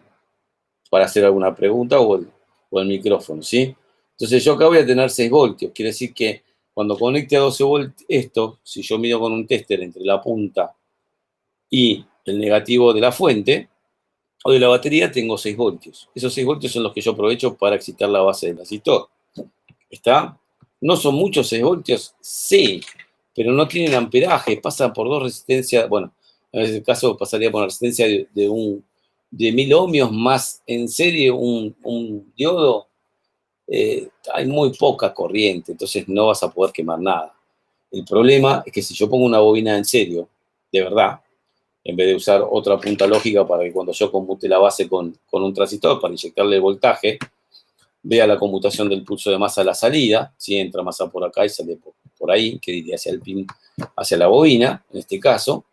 hacer alguna pregunta o el micrófono, ¿sí? Entonces yo acá voy a tener 6 voltios. Quiere decir que cuando conecte a 12 voltios esto, si yo mido con un tester entre la punta y el negativo de la fuente o de la batería, tengo 6 voltios. Esos 6 voltios son los que yo aprovecho para excitar la base del transistor. ¿Está? ¿No son muchos 6 voltios? Sí, pero no tienen amperaje, pasan por dos resistencias. Bueno, en ese caso pasaría por una resistencia de 1000 ohmios más en serie un diodo. Hay muy poca corriente, entonces no vas a poder quemar nada. El problema es que si yo pongo una bobina en serio, de verdad, en vez de usar otra punta lógica para que cuando yo compute la base con un transistor para inyectarle el voltaje, vea la conmutación del pulso de masa a la salida, si entra masa por acá y sale por ahí, que iría hacia el pin, hacia la bobina, en este caso.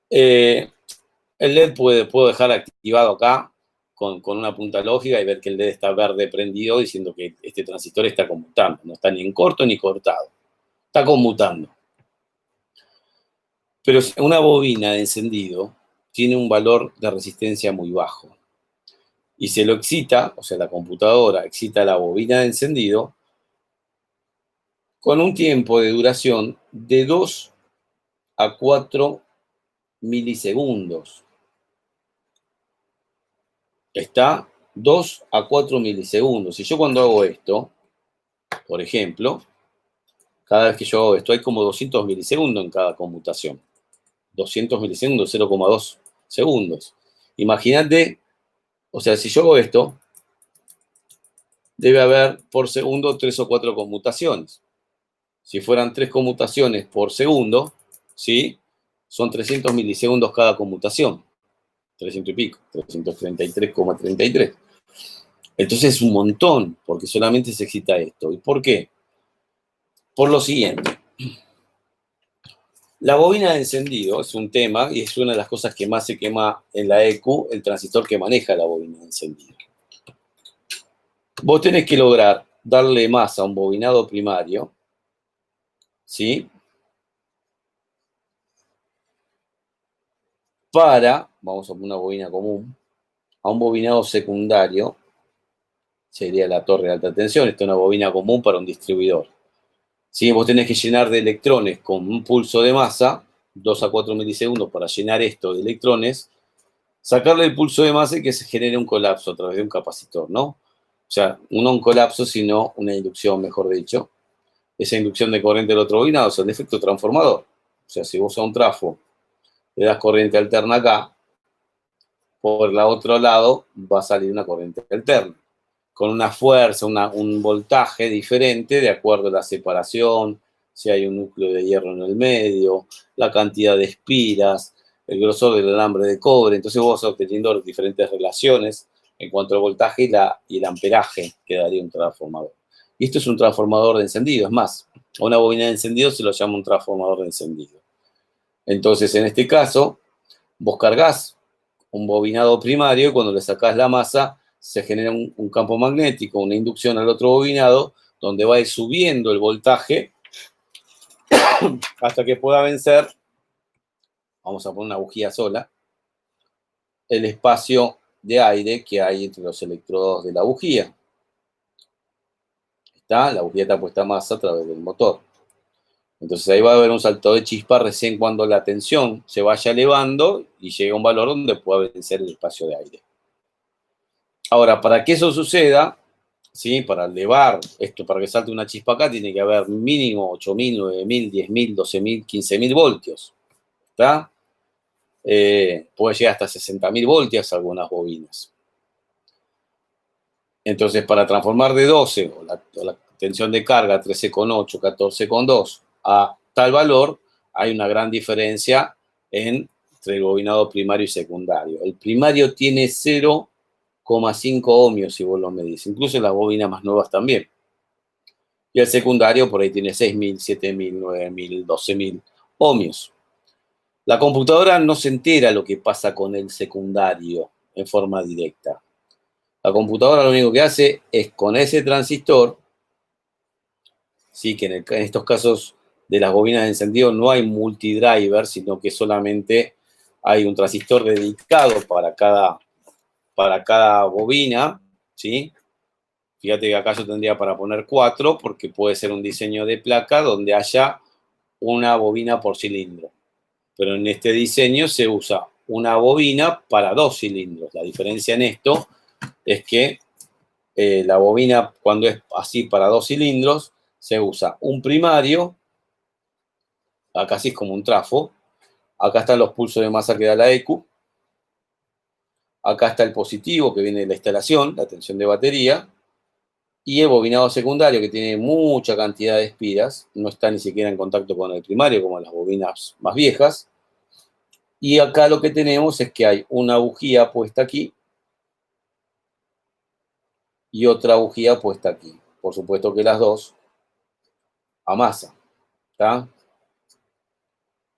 El LED puedo dejar activado acá con una punta lógica y ver que el LED está verde prendido, diciendo que este transistor está conmutando, no está ni en corto ni cortado, está conmutando. Pero una bobina de encendido tiene un valor de resistencia muy bajo. Y se lo excita, o sea, la computadora excita la bobina de encendido con un tiempo de duración de 2 a 4 milisegundos. Está 2 a 4 milisegundos. Si yo cuando hago esto, por ejemplo, cada vez que yo hago esto, hay como 200 milisegundos en cada conmutación. 200 milisegundos, 0,2 segundos. Imagínate, o sea, si yo hago esto, debe haber por segundo 3 o 4 conmutaciones. Si fueran 3 conmutaciones por segundo, ¿sí? son 300 milisegundos cada conmutación. 300 y pico, 333,33. Entonces es un montón, porque solamente se excita esto. ¿Y por qué? Por lo siguiente. La bobina de encendido es un tema y es una de las cosas que más se quema en la EQ, el transistor que maneja la bobina de encendido. Vos tenés que lograr darle masa a un bobinado primario, ¿sí? Vamos a poner una bobina común, a un bobinado secundario, sería la torre de alta tensión, esta es una bobina común para un distribuidor. ¿Sí? Vos tenés que llenar de electrones con un pulso de masa, 2 a 4 milisegundos para llenar esto de electrones, sacarle el pulso de masa y que se genere un colapso a través de un capacitor, ¿no? O sea, no un colapso, sino una inducción, mejor dicho. Esa inducción de corriente del otro bobinado es el efecto transformador. O sea, si vos a un trafo le das corriente alterna acá, por el otro lado va a salir una corriente alterna, con una fuerza, un voltaje diferente de acuerdo a la separación, si hay un núcleo de hierro en el medio, la cantidad de espiras, el grosor del alambre de cobre. Entonces vos vas obteniendo diferentes relaciones en cuanto al voltaje y el amperaje que daría un transformador. Y esto es un transformador de encendido, es más, a una bobina de encendido se lo llama un transformador de encendido. Entonces, en este caso, vos cargas un bobinado primario y cuando le sacás la masa se genera un campo magnético, una inducción al otro bobinado, donde va a ir subiendo el voltaje hasta que pueda vencer, vamos a poner una bujía sola, el espacio de aire que hay entre los electrodos de la bujía. La bujía está puesta a masa a través del motor. Entonces ahí va a haber un salto de chispa recién cuando la tensión se vaya elevando y llegue a un valor donde pueda vencer el espacio de aire. Ahora, para que eso suceda, ¿sí? Para elevar esto, para que salte una chispa acá, tiene que haber mínimo 8.000, 9.000, 10.000, 12.000, 15.000 voltios. ¿Está? Puede llegar hasta 60.000 voltios algunas bobinas. Entonces, para transformar de 12, o la tensión de carga 13,8, 14,2 a tal valor, hay una gran diferencia entre el bobinado primario y secundario. El primario tiene 0,5 ohmios si vos lo medís, incluso en las bobinas más nuevas también. Y el secundario por ahí tiene 6.000, 7.000, 9.000, 12.000 ohmios. La computadora no se entera lo que pasa con el secundario en forma directa. La computadora lo único que hace es con ese transistor, sí, que en estos casos de las bobinas de encendido no hay multidriver, sino que solamente hay un transistor dedicado para cada bobina, ¿sí? Fíjate que acá yo tendría para poner 4, porque puede ser un diseño de placa donde haya una bobina por cilindro. Pero en este diseño se usa una bobina para 2 cilindros. La diferencia en esto es que la bobina, cuando es así para 2 cilindros, se usa un primario, acá sí es como un trafo, acá están los pulsos de masa que da la EQ, acá está el positivo que viene de la instalación, la tensión de batería, y el bobinado secundario que tiene mucha cantidad de espiras, no está ni siquiera en contacto con el primario como las bobinas más viejas, y acá lo que tenemos es que hay una bujía puesta aquí y otra bujía puesta aquí. Por supuesto que las dos a masa, ¿está?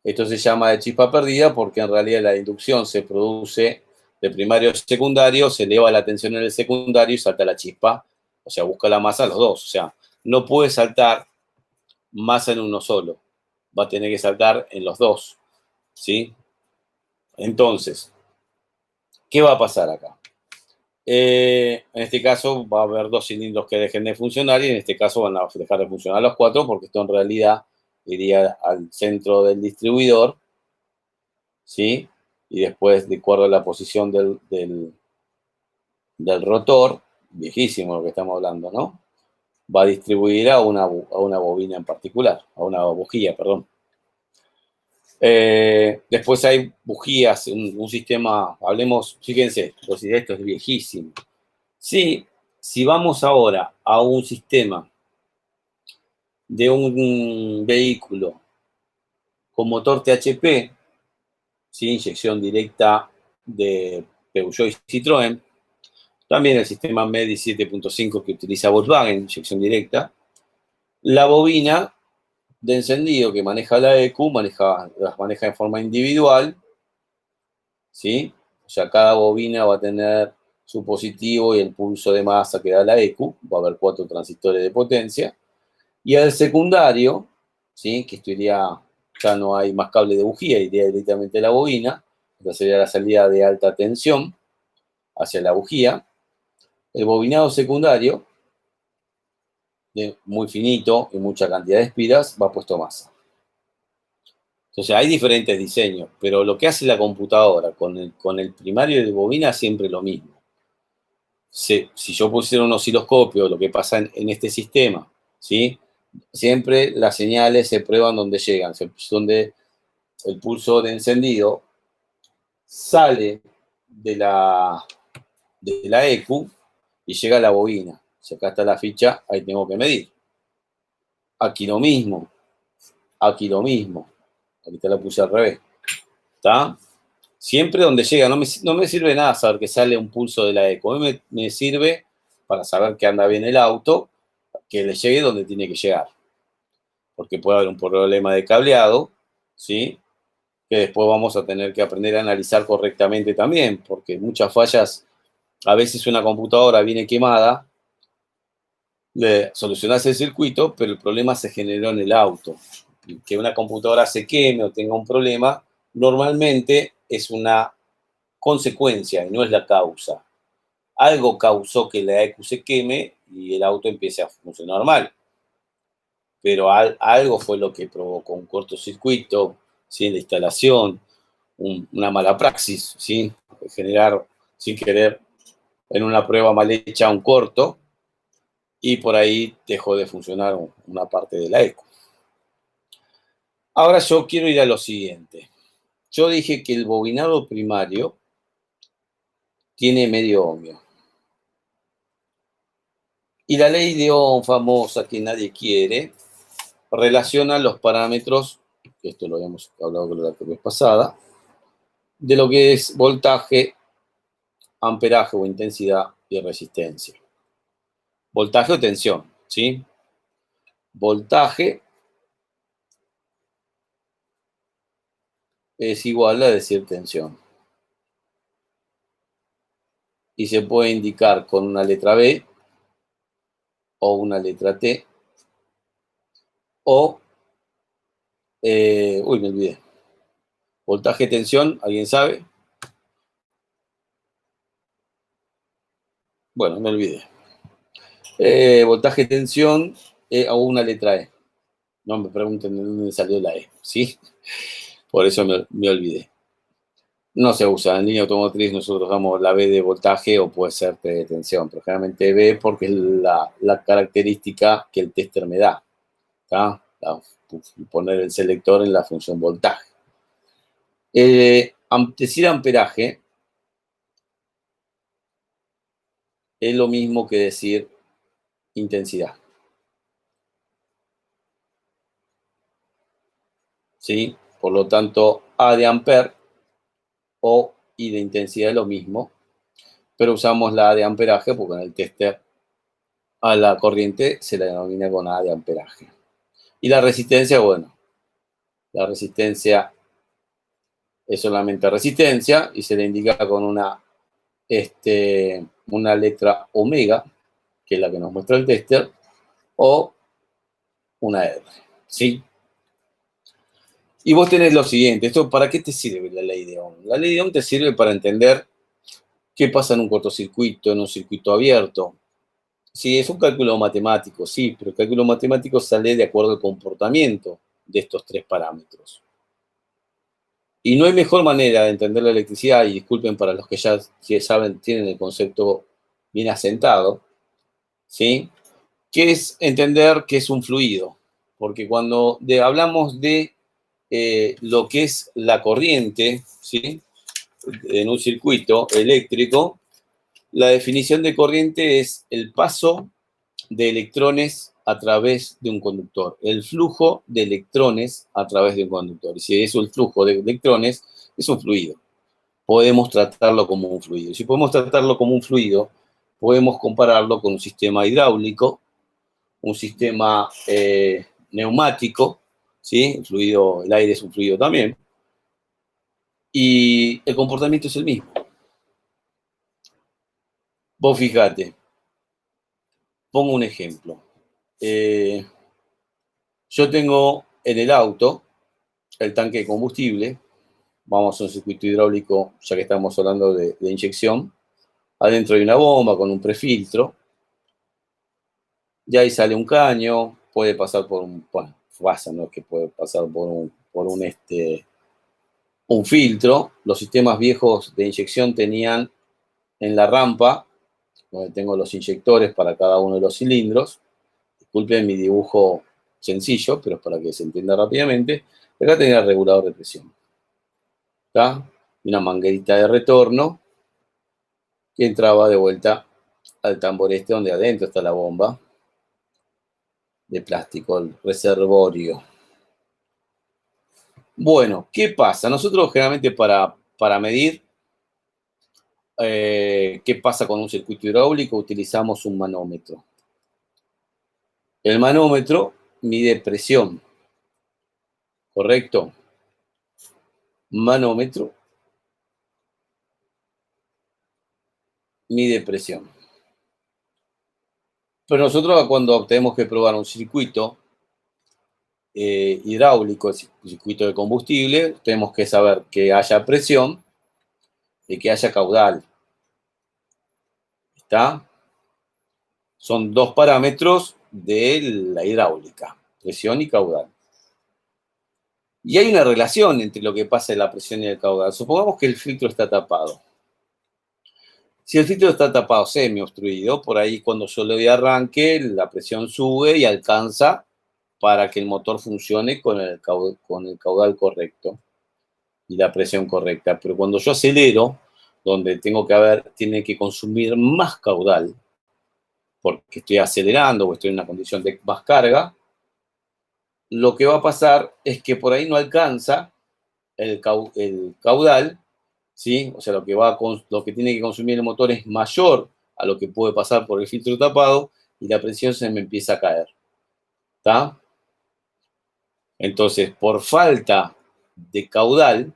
Esto se llama de chispa perdida porque en realidad la inducción se produce de primario a secundario, se eleva la tensión en el secundario y salta la chispa, o sea, busca la masa a los dos. O sea, no puede saltar masa en uno solo, va a tener que saltar en los dos, ¿sí? Entonces, ¿qué va a pasar acá? En este caso va a haber 2 cilindros que dejen de funcionar y en este caso van a dejar de funcionar los 4 porque esto en realidad iría al centro del distribuidor, ¿sí? Y después, de acuerdo a la posición del rotor, viejísimo lo que estamos hablando, ¿no? Va a distribuir a una bobina en particular, a una bujía, perdón. Después hay bujías, un sistema, hablemos, fíjense, esto es viejísimo. Sí, si vamos ahora a un sistema de un vehículo con motor THP, ¿sí? Inyección directa de Peugeot y Citroën. También el sistema MEDI 7.5 que utiliza Volkswagen, inyección directa. La bobina de encendido que maneja la ECU, las maneja en forma individual, ¿sí? O sea, cada bobina va a tener su positivo y el pulso de masa que da la ECU, va a haber 4 transistores de potencia. Y el secundario, ¿sí? Que esto iría, ya no hay más cable de bujía, iría directamente a la bobina, esta sería la salida de alta tensión hacia la bujía. El bobinado secundario, muy finito y mucha cantidad de espiras, va puesto masa. Entonces hay diferentes diseños, pero lo que hace la computadora con el primario de bobina es siempre lo mismo. Si yo pusiera un osciloscopio, lo que pasa en este sistema, ¿sí? Siempre las señales se prueban donde llegan, donde el pulso de encendido sale de la ECU y llega a la bobina. Si acá está la ficha, ahí tengo que medir. Aquí lo mismo, aquí lo mismo. Aquí te la puse al revés. ¿Está? Siempre donde llega. No me sirve nada saber que sale un pulso de la ECU. A mí me sirve para saber que anda bien el auto, que le llegue donde tiene que llegar. Porque puede haber un problema de cableado, ¿sí? Que después vamos a tener que aprender a analizar correctamente también, porque muchas fallas, a veces una computadora viene quemada, le solucionás el circuito, pero el problema se generó en el auto. Que una computadora se queme o tenga un problema, normalmente es una consecuencia y no es la causa. Algo causó que la ECU se queme y el auto empiece a funcionar mal. Pero algo fue lo que provocó un cortocircuito, ¿sí? En la instalación, una mala praxis, ¿sí? Generar sin querer en una prueba mal hecha un corto y por ahí dejó de funcionar una parte de la ECU. Ahora yo quiero ir a lo siguiente. Yo dije que el bobinado primario tiene medio ohmio. Y la ley de Ohm famosa que nadie quiere relaciona los parámetros, esto lo habíamos hablado la vez pasada, de lo que es voltaje, amperaje o intensidad y resistencia. Voltaje o tensión, ¿sí? Voltaje es igual a decir tensión. Y se puede indicar con una letra B o una letra T o, me olvidé. Voltaje, tensión, ¿alguien sabe? Bueno, me olvidé. Voltaje, tensión o una letra E. No me pregunten de dónde salió la E, ¿sí? Por eso me olvidé. No se usa. En línea automotriz nosotros damos la B de voltaje o puede ser T de tensión, pero generalmente B porque es la característica que el tester me da. ¿Está? Poner el selector en la función voltaje. Decir amperaje es lo mismo que decir intensidad. ¿Sí? Por lo tanto, A de amper o I de intensidad es lo mismo, pero usamos la A de amperaje porque en el tester a la corriente se la denomina con A de amperaje. Y la resistencia, bueno, la resistencia es solamente resistencia y se le indica con una letra omega, que es la que nos muestra el tester, o una R, ¿sí? Y vos tenés lo siguiente, ¿esto para qué te sirve la ley de Ohm? La ley de Ohm te sirve para entender qué pasa en un cortocircuito, en un circuito abierto. Sí, es un cálculo matemático, sí, pero el cálculo matemático sale de acuerdo al comportamiento de estos 3 parámetros. Y no hay mejor manera de entender la electricidad, y disculpen para los que ya saben, tienen el concepto bien asentado, ¿sí? Que es entender que es un fluido. Porque cuando hablamos de lo que es la corriente, ¿sí? En un circuito eléctrico, la definición de corriente es el paso de electrones a través de un conductor, el flujo de electrones a través de un conductor. Y si es el flujo de electrones, Es un fluido. Podemos tratarlo como un fluido. Si podemos tratarlo como un fluido, podemos compararlo con un sistema hidráulico, un sistema neumático, ¿sí? El fluido, el aire es un fluido también, y el comportamiento es el mismo. Vos fijate, pongo un ejemplo. Yo tengo en el auto el tanque de combustible, vamos a un circuito hidráulico, ya que estamos hablando de inyección, adentro hay una bomba con un prefiltro, y ahí sale un caño, puede pasar por un, bueno, pasa, no es que puede pasar un filtro. Los sistemas viejos de inyección tenían en la rampa, donde tengo los inyectores para cada uno de los cilindros, disculpen mi dibujo sencillo, pero es para que se entienda rápidamente, acá tenía el regulador de presión, ¿está? Y una manguerita de retorno que entraba de vuelta al tambor este, donde adentro está la bomba de plástico, el reservorio. Bueno, ¿qué pasa? Nosotros generalmente para medir qué pasa con un circuito hidráulico utilizamos un manómetro. El manómetro mide presión, ¿correcto? Manómetro mide presión. Pero nosotros cuando tenemos que probar un circuito hidráulico, el circuito de combustible, tenemos que saber que haya presión y que haya caudal. ¿Está? Son dos parámetros de la hidráulica, presión y caudal. Y hay una relación entre lo que pasa en la presión y el caudal. Supongamos que el filtro está tapado. Si el filtro está tapado, semi-obstruido, por ahí cuando yo le doy arranque, la presión sube y alcanza para que el motor funcione con el caudal correcto y la presión correcta. Pero cuando yo acelero, donde tiene que consumir más caudal, porque estoy acelerando o estoy en una condición de más carga, lo que va a pasar es que por ahí no alcanza el caudal, ¿sí? O sea, lo que tiene que consumir el motor es mayor a lo que puede pasar por el filtro tapado y la presión se me empieza a caer. ¿Está? Entonces, por falta de caudal,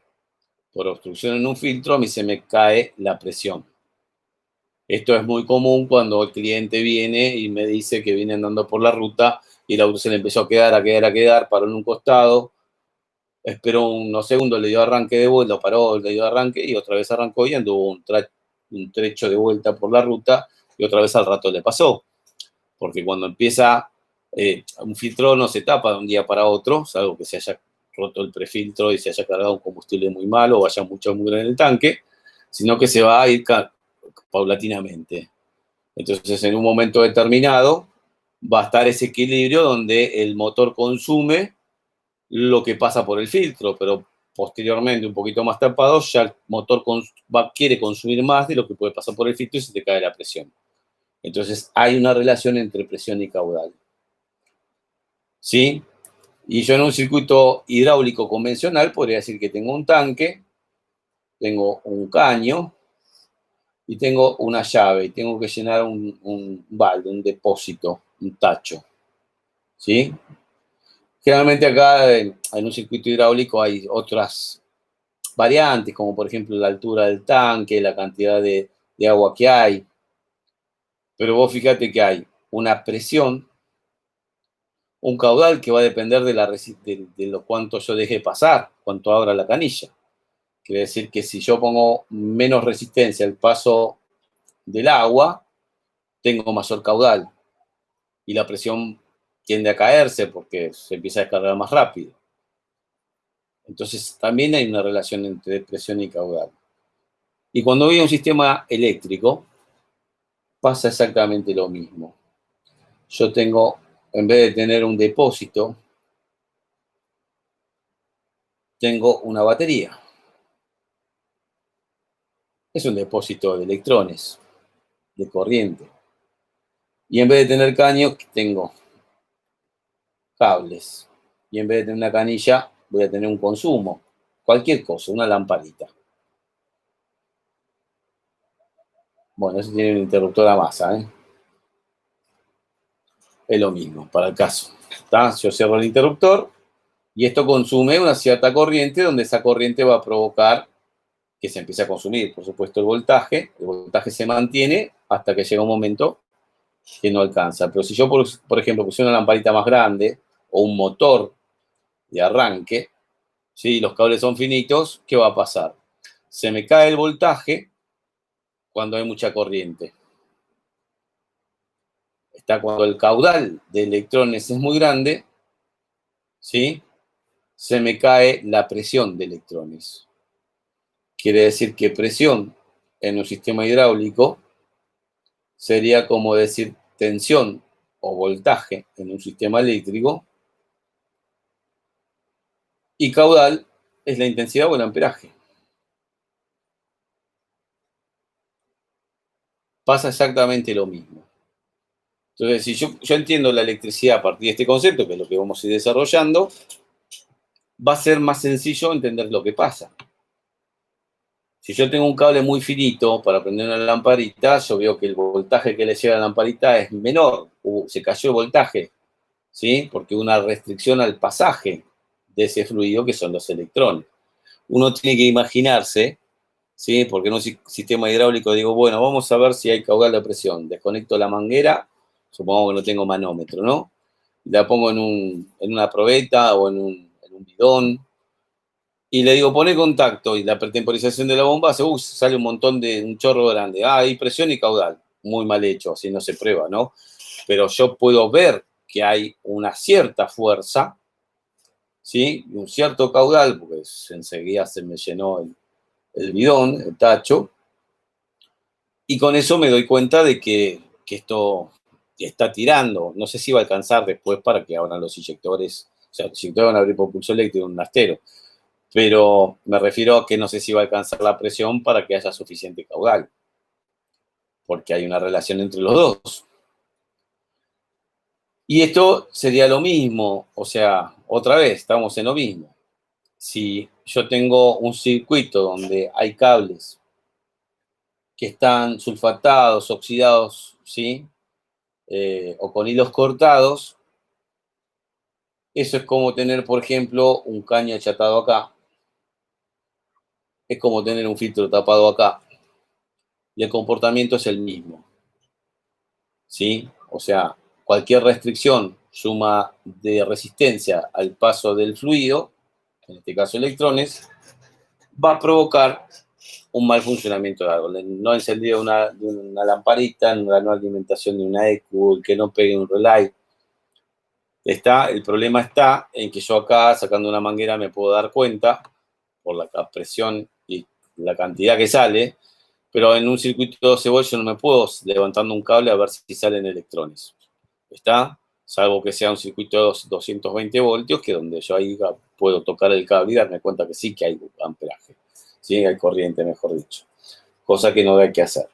por obstrucción en un filtro, a mí se me cae la presión. Esto es muy común cuando el cliente viene y me dice que viene andando por la ruta y el auto se le empezó a quedar, paró en un costado, esperó unos segundos, le dio arranque de vuelta, paró, le dio arranque y otra vez arrancó y anduvo un trecho de vuelta por la ruta y otra vez al rato le pasó. Porque cuando empieza, un filtro no se tapa de un día para otro, salvo que se haya roto el prefiltro y se haya cargado un combustible muy malo o haya mucha mugre en el tanque, sino que se va a ir paulatinamente. Entonces, en un momento determinado, va a estar ese equilibrio donde el motor consume lo que pasa por el filtro, pero posteriormente, un poquito más tapado, ya el motor quiere consumir más de lo que puede pasar por el filtro y se te cae la presión. Entonces, hay una relación entre presión y caudal. ¿Sí? Y yo en un circuito hidráulico convencional podría decir que tengo un tanque, tengo un caño y tengo una llave y tengo que llenar un balde, un depósito, un tacho. ¿Sí? Generalmente acá en un circuito hidráulico hay otras variantes, como por ejemplo la altura del tanque, la cantidad de agua que hay. Pero vos fíjate que hay una presión, un caudal que va a depender de lo cuánto yo deje pasar, cuánto abra la canilla. Quiere decir que si yo pongo menos resistencia al paso del agua, tengo mayor caudal y la presión tiende a caerse porque se empieza a descargar más rápido. Entonces también hay una relación entre presión y caudal. Y cuando voy a un sistema eléctrico, pasa exactamente lo mismo. Yo tengo, en vez de tener un depósito, tengo una batería. Es un depósito de electrones, de corriente. Y en vez de tener caños, tengo cables. Y en vez de tener una canilla, voy a tener un consumo. cualquier cosa, una lamparita. Bueno, eso tiene un interruptor a masa, ¿eh? Es lo mismo, para el caso. ¿Está? Yo cierro el interruptor y esto consume una cierta corriente, donde esa corriente va a provocar que se empiece a consumir, por supuesto, el voltaje. El voltaje se mantiene hasta que llega un momento que no alcanza. Pero si yo, por ejemplo, pusiera una lamparita más grande o un motor de arranque, ¿sí? Los cables son finitos, ¿qué va a pasar? Se me cae el voltaje cuando hay mucha corriente. Está cuando el caudal de electrones es muy grande, ¿sí? Se me cae la presión de electrones. Quiere decir que presión en un sistema hidráulico sería como decir tensión o voltaje en un sistema eléctrico, y caudal es la intensidad o el amperaje. Pasa exactamente lo mismo. Entonces, si yo entiendo la electricidad a partir de este concepto, que es lo que vamos a ir desarrollando, va a ser más sencillo entender lo que pasa. Si yo tengo un cable muy finito para prender una lamparita, yo veo que el voltaje que le llega a la lamparita es menor, se cayó el voltaje, ¿sí? Porque una restricción al pasaje de ese fluido, que son los electrones. Uno tiene que imaginarse, ¿sí? Porque en un sistema hidráulico digo, bueno, vamos a ver si hay caudal de presión. Desconecto la manguera, supongo que no tengo manómetro, ¿no? La pongo en una probeta o en un bidón, y le digo, pone contacto, y la pretemporización de la bomba sale un chorro grande. Ah, hay presión y caudal. Muy mal hecho, así no se prueba, ¿no? Pero yo puedo ver que hay una cierta fuerza, ¿sí? Y un cierto caudal, porque enseguida se me llenó el bidón, el tacho, y con eso me doy cuenta de que esto está tirando. No sé si va a alcanzar después para que abran los inyectores. O sea, los inyectores van a abrir por pulso eléctrico un nastero. Pero me refiero a que no sé si va a alcanzar la presión para que haya suficiente caudal, porque hay una relación entre los dos. Y esto sería lo mismo, o sea, otra vez, estamos en lo mismo. Si yo tengo un circuito donde hay cables que están sulfatados, oxidados, ¿sí? O con hilos cortados, eso es como tener, por ejemplo, un caño achatado acá. Es como tener un filtro tapado acá. Y el comportamiento es el mismo, ¿sí? O sea, cualquier restricción, suma de resistencia al paso del fluido, en este caso electrones, va a provocar un mal funcionamiento de algo. No encendido de una lamparita, la no alimentación de una EQ, que no pegue un relay. El problema está en que yo acá, sacando una manguera, me puedo dar cuenta, por la presión y la cantidad que sale, pero en un circuito de 12 volts yo no me puedo levantando un cable a ver si salen electrones. ¿Está? Salvo que sea un circuito de 220 voltios, que donde yo ahí puedo tocar el cable y darme cuenta que sí que hay amperaje. Sí, hay corriente, mejor dicho. Cosa que no hay que hacer.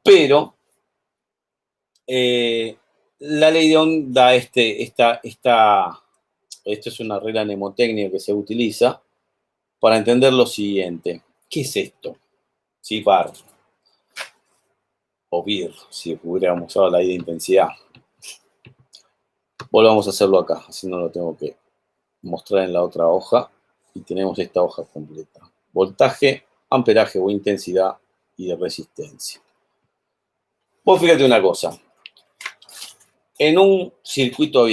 Pero la ley de Ohm da esto es una regla mnemotécnica que se utiliza para entender lo siguiente. ¿Qué es esto? Sí, bar o vir, si hubiéramos usado la ley de intensidad. Volvamos a hacerlo acá, así no lo tengo que mostrar en la otra hoja. Y tenemos esta hoja completa. Voltaje, amperaje o intensidad y de resistencia. Vos fíjate una cosa. En un circuito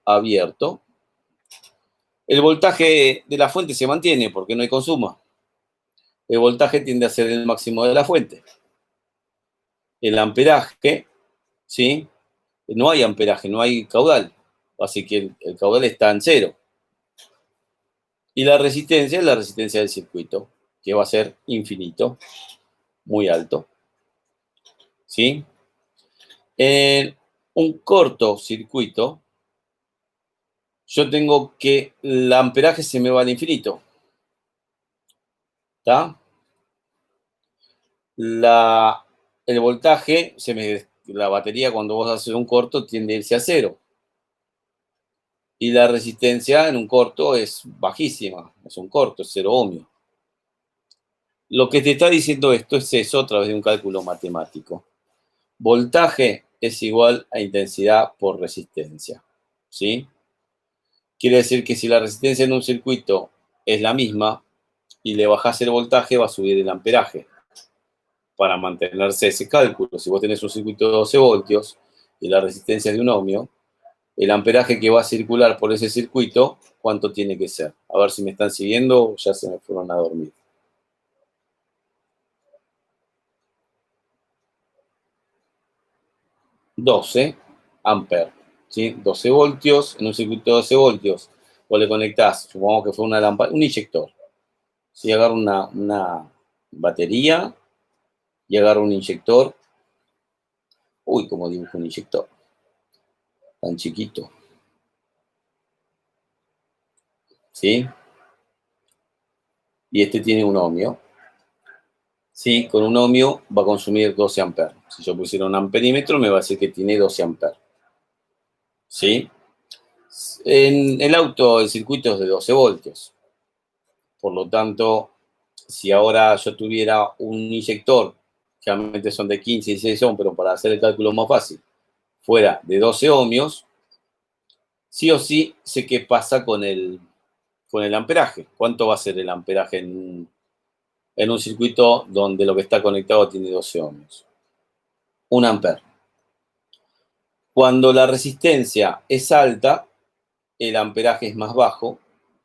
abierto, el voltaje de la fuente se mantiene porque no hay consumo. El voltaje tiende a ser el máximo de la fuente. El amperaje, ¿sí? No hay amperaje, no hay caudal. Así que el caudal está en cero. Y la resistencia es la resistencia del circuito, que va a ser infinito, muy alto. ¿Sí? En un cortocircuito, yo tengo que el amperaje se me va al infinito. ¿Está? El voltaje, la batería cuando vos haces un corto tiende a irse a cero. Y la resistencia en un corto es bajísima, es un corto, es 0 ohmio. Lo que te está diciendo esto es eso a través de un cálculo matemático. Voltaje es igual a intensidad por resistencia, ¿sí? Quiere decir que si la resistencia en un circuito es la misma y le bajás el voltaje, va a subir el amperaje para mantenerse ese cálculo. Si vos tenés un circuito de 12 voltios y la resistencia es de 1 ohmio, el amperaje que va a circular por ese circuito, ¿cuánto tiene que ser? A ver si me están siguiendo o ya se me fueron a dormir. 12 amperes, ¿sí? 12 voltios, en un circuito de 12 voltios, vos le conectás, supongamos que fue una lámpara, un inyector. Si agarro una batería y agarro un inyector, uy, cómo dibujo un inyector, tan chiquito, ¿sí? Y este tiene un ohmio, ¿sí? Con un ohmio va a consumir 12 amperes. Si yo pusiera un amperímetro, me va a decir que tiene 12 amperes, ¿sí? En el auto, el circuito es de 12 voltios. Por lo tanto, si ahora yo tuviera un inyector, generalmente son de 15 y 16 ohms, pero para hacer el cálculo más fácil, fuera de 12 ohmios, sí o sí sé qué pasa con el amperaje. ¿Cuánto va a ser el amperaje en un circuito donde lo que está conectado tiene 12 ohmios? 1 amper. Cuando la resistencia es alta, el amperaje es más bajo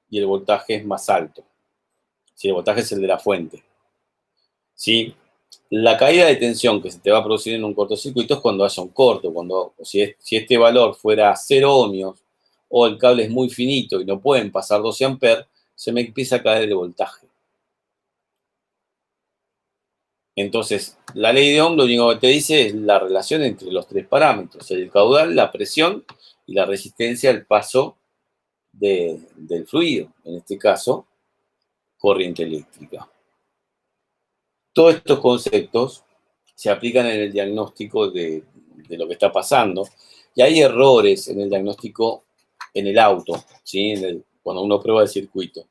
y el voltaje es más alto. Si el voltaje es el de la fuente. ¿Sí? La caída de tensión que se te va a producir en un cortocircuito es cuando haya un corto, si este valor fuera 0 ohmios o el cable es muy finito y no pueden pasar 12 amperes, se me empieza a caer el voltaje. Entonces, la ley de Ohm lo único que te dice es la relación entre los tres parámetros, el caudal, la presión y la resistencia al paso del fluido, en este caso, corriente eléctrica. Todos estos conceptos se aplican en el diagnóstico de lo que está pasando y hay errores en el diagnóstico en el auto, ¿sí? Cuando uno prueba el circuito.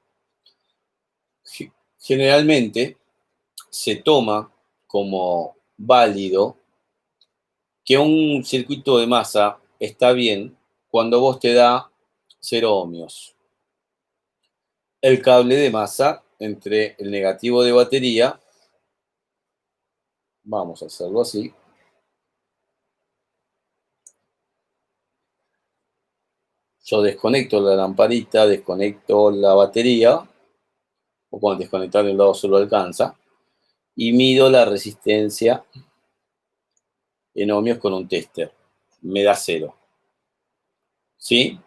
Generalmente se toma como válido que un circuito de masa está bien cuando vos te da 0 ohmios. El cable de masa entre el negativo de batería, vamos a hacerlo así, yo desconecto la lamparita, desconecto la batería, o cuando desconectar el lado solo alcanza, y mido la resistencia en ohmios con un tester. Me da 0. ¿Sí?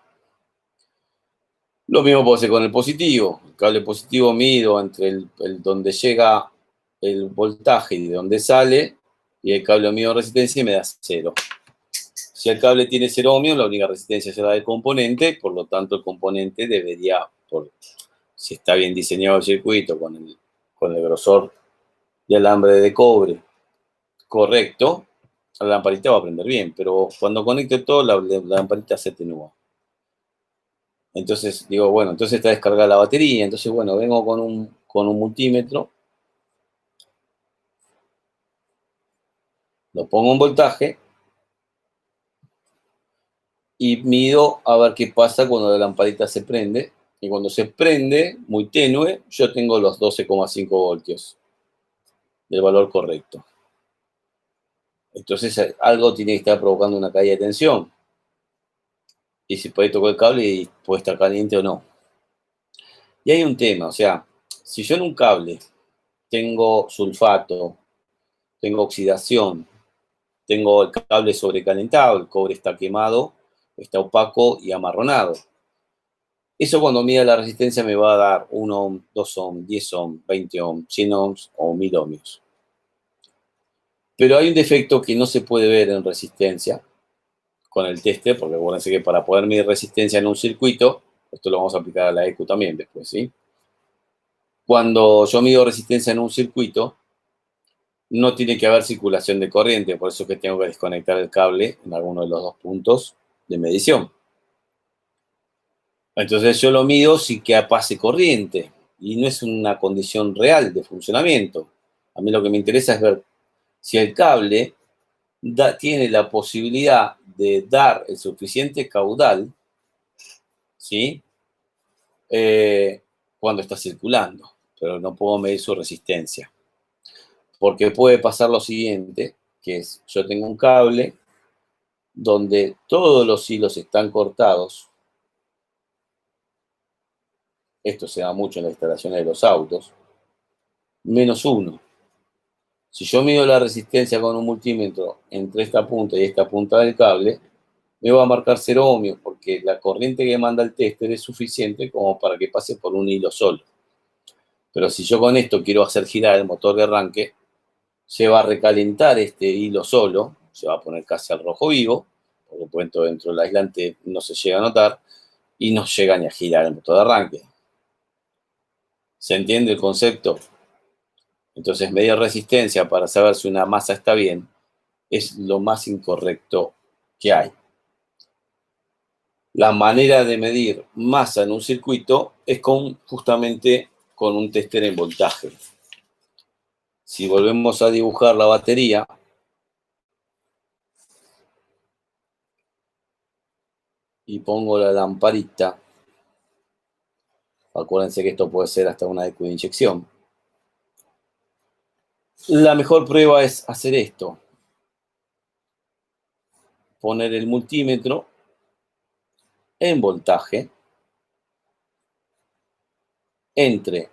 Lo mismo puedo hacer con el positivo. El cable positivo mido entre donde llega el voltaje y de donde sale, y el cable mido resistencia y me da 0. Si el cable tiene 0 ohmios, la única resistencia será del componente, por lo tanto el componente debería, si está bien diseñado el circuito con el grosor de alambre de cobre correcto, la lamparita va a prender bien, pero cuando conecte todo, la lamparita se atenúa. Entonces digo, bueno, entonces está descargada la batería, entonces bueno, vengo con un multímetro, lo pongo en voltaje y mido a ver qué pasa cuando la lamparita se prende. Y cuando se prende, muy tenue, yo tengo los 12,5 voltios del valor correcto. Entonces algo tiene que estar provocando una caída de tensión. Y si puede tocar el cable y puede estar caliente o no. Y hay un tema, o sea, si yo en un cable tengo sulfato, tengo oxidación, tengo el cable sobrecalentado, el cobre está quemado, está opaco y amarronado. Eso cuando mida la resistencia me va a dar 1 ohm, 2 ohm, 10 ohm, 20 ohm, 100 ohms o 1000 ohmios. Pero hay un defecto que no se puede ver en resistencia con el tester, porque acuérdense que para poder medir resistencia en un circuito, esto lo vamos a aplicar a la EQ también después, ¿sí? Cuando yo mido resistencia en un circuito, no tiene que haber circulación de corriente, por eso es que tengo que desconectar el cable en alguno de los dos puntos de medición. Entonces yo lo mido si que pase corriente y no es una condición real de funcionamiento. A mí lo que me interesa es ver si el cable tiene la posibilidad de dar el suficiente caudal, ¿sí? Cuando está circulando, pero no puedo medir su resistencia. Porque puede pasar lo siguiente, que es, yo tengo un cable donde todos los hilos están cortados. Esto se da mucho en las instalaciones de los autos. Menos uno. Si yo mido la resistencia con un multímetro entre esta punta y esta punta del cable, me va a marcar 0 ohmios, porque la corriente que manda el tester es suficiente como para que pase por un hilo solo. Pero si yo con esto quiero hacer girar el motor de arranque, se va a recalentar este hilo solo, se va a poner casi al rojo vivo, por lo tanto dentro del aislante no se llega a notar, y no llega ni a girar el motor de arranque. ¿Se entiende el concepto? Entonces, medir resistencia para saber si una masa está bien es lo más incorrecto que hay. La manera de medir masa en un circuito es justamente con un tester en voltaje. Si volvemos a dibujar la batería, y pongo la lamparita, acuérdense que esto puede ser hasta una ECU de inyección. La mejor prueba es hacer esto. Poner el multímetro en voltaje entre,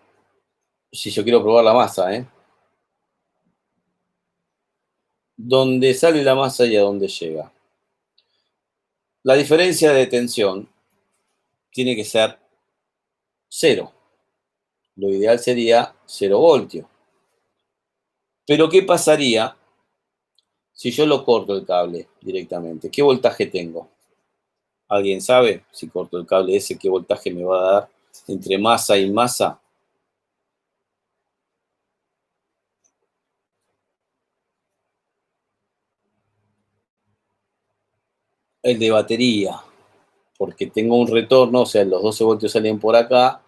si yo quiero probar la masa, donde sale la masa y a dónde llega. La diferencia de tensión tiene que ser 0. Lo ideal sería 0 voltios. Pero ¿qué pasaría si yo lo corto el cable directamente? ¿Qué voltaje tengo? ¿Alguien sabe? Si corto el cable ese, ¿qué voltaje me va a dar entre masa y masa? El de batería, porque tengo un retorno, o sea, los 12 voltios salen por acá,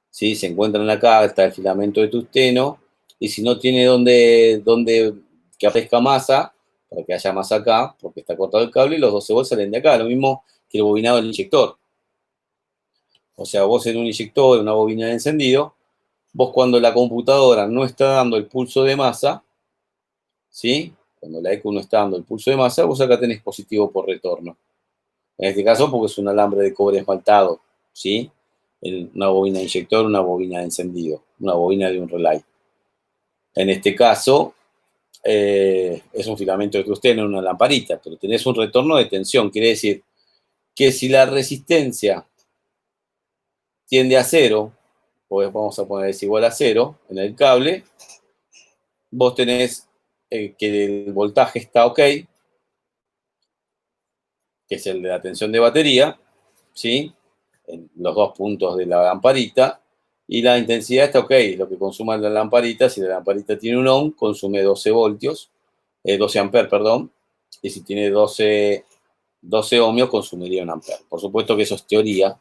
¿sí? Se encuentran acá, está el filamento de tungsteno, y si no tiene donde que aparezca masa, para que haya masa acá, porque está cortado el cable, y los 12 voltios salen de acá, lo mismo que el bobinado del inyector. O sea, vos en un inyector, una bobina de encendido, vos cuando la computadora no está dando el pulso de masa, ¿sí? Cuando la ECU no está dando el pulso de masa, vos acá tenés positivo por retorno. En este caso, porque es un alambre de cobre esmaltado, ¿sí? Una bobina de inyector, una bobina de encendido, una bobina de un relay. En este caso, es un filamento de tungsteno en una lamparita, pero tenés un retorno de tensión. Quiere decir que si la resistencia tiende a 0, pues vamos a poner es igual a 0 en el cable, vos tenés que el voltaje está ok, que es el de la tensión de batería, ¿sí? En los dos puntos de la lamparita, y la intensidad está ok, lo que consuma la lamparita, si la lamparita tiene un ohm, consume 12 voltios, 12 amperes, perdón, y si tiene 12 ohmios, consumiría un amper. Por supuesto que eso es teoría,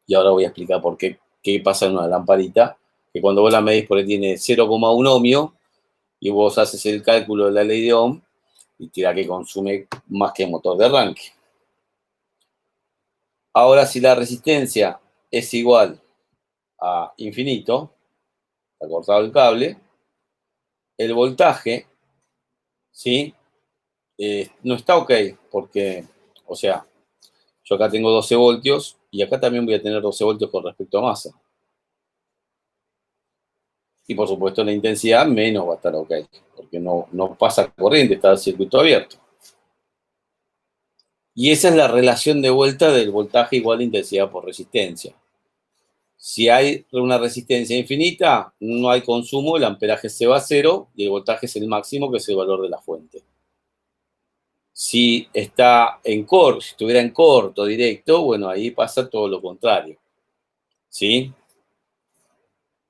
y ahora voy a explicar por qué pasa en una lamparita, que cuando vos la medís por ahí tiene 0,1 ohmio, y vos haces el cálculo de la ley de Ohm, y tira que consume más que el motor de arranque. Ahora, si la resistencia es igual a infinito, está cortado el cable, el voltaje, ¿sí? No está ok, porque, o sea, yo acá tengo 12 voltios y acá también voy a tener 12 voltios con respecto a masa. Y por supuesto la intensidad menos va a estar ok, porque no pasa corriente, está el circuito abierto. Y esa es la relación de vuelta del voltaje igual a intensidad por resistencia. Si hay una resistencia infinita, no hay consumo, el amperaje se va a 0 y el voltaje es el máximo, que es el valor de la fuente. Si está en corto, si estuviera en corto, directo, bueno, ahí pasa todo lo contrario. ¿Sí?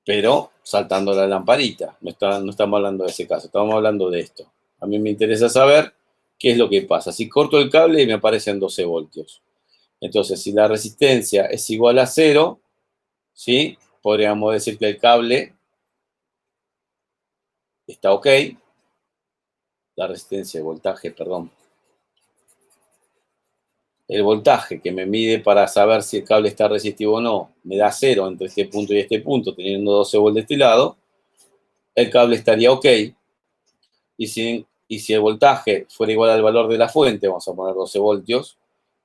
Pero saltando la lamparita. No estamos hablando de ese caso, estamos hablando de esto. A mí me interesa saber qué es lo que pasa. Si corto el cable, me aparecen 12 voltios. Entonces, si la resistencia es igual a 0, ¿sí? Podríamos decir que el cable está ok. La resistencia, el voltaje, perdón. El voltaje que me mide para saber si el cable está resistivo o no, me da 0 entre este punto y este punto, teniendo 12 volts de este lado, el cable estaría ok. Y si el voltaje fuera igual al valor de la fuente, vamos a poner 12 voltios,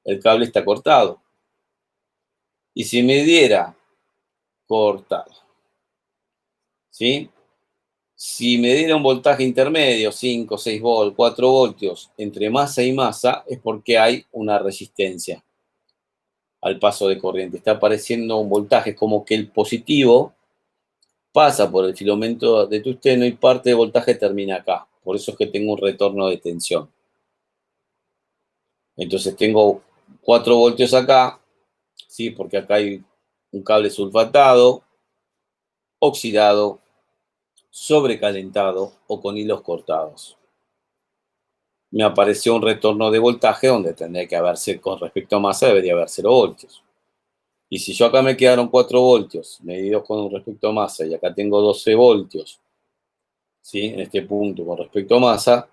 el cable está cortado. Y si me diera cortado, ¿sí? Si me diera un voltaje intermedio, 5, 6 volts, 4 voltios, entre masa y masa, es porque hay una resistencia al paso de corriente. Está apareciendo un voltaje, como que el positivo pasa por el filamento de tungsteno y parte del voltaje termina acá. Por eso es que tengo un retorno de tensión. Entonces tengo 4 voltios acá, ¿sí? Porque acá hay un cable sulfatado, oxidado, sobrecalentado o con hilos cortados. Me apareció un retorno de voltaje donde tendría que haberse, con respecto a masa, debería haber 0 voltios. Y si yo acá me quedaron 4 voltios medidos con respecto a masa y acá tengo 12 voltios, ¿sí? En este punto con respecto a masa,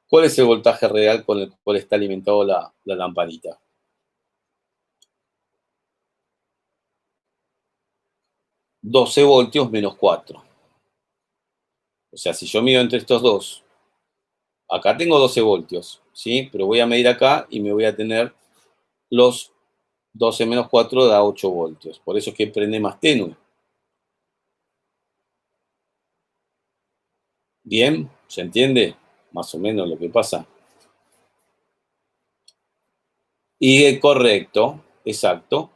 ¿cuál es el voltaje real con el cual está alimentado la lamparita? 12 voltios menos 4. O sea, si yo mido entre estos dos, acá tengo 12 voltios, ¿sí? Pero voy a medir acá y me voy a tener los 12 menos 4 da 8 voltios. Por eso es que prende más tenue. ¿Bien? ¿Se entiende? Más o menos lo que pasa. Y correcto, exacto.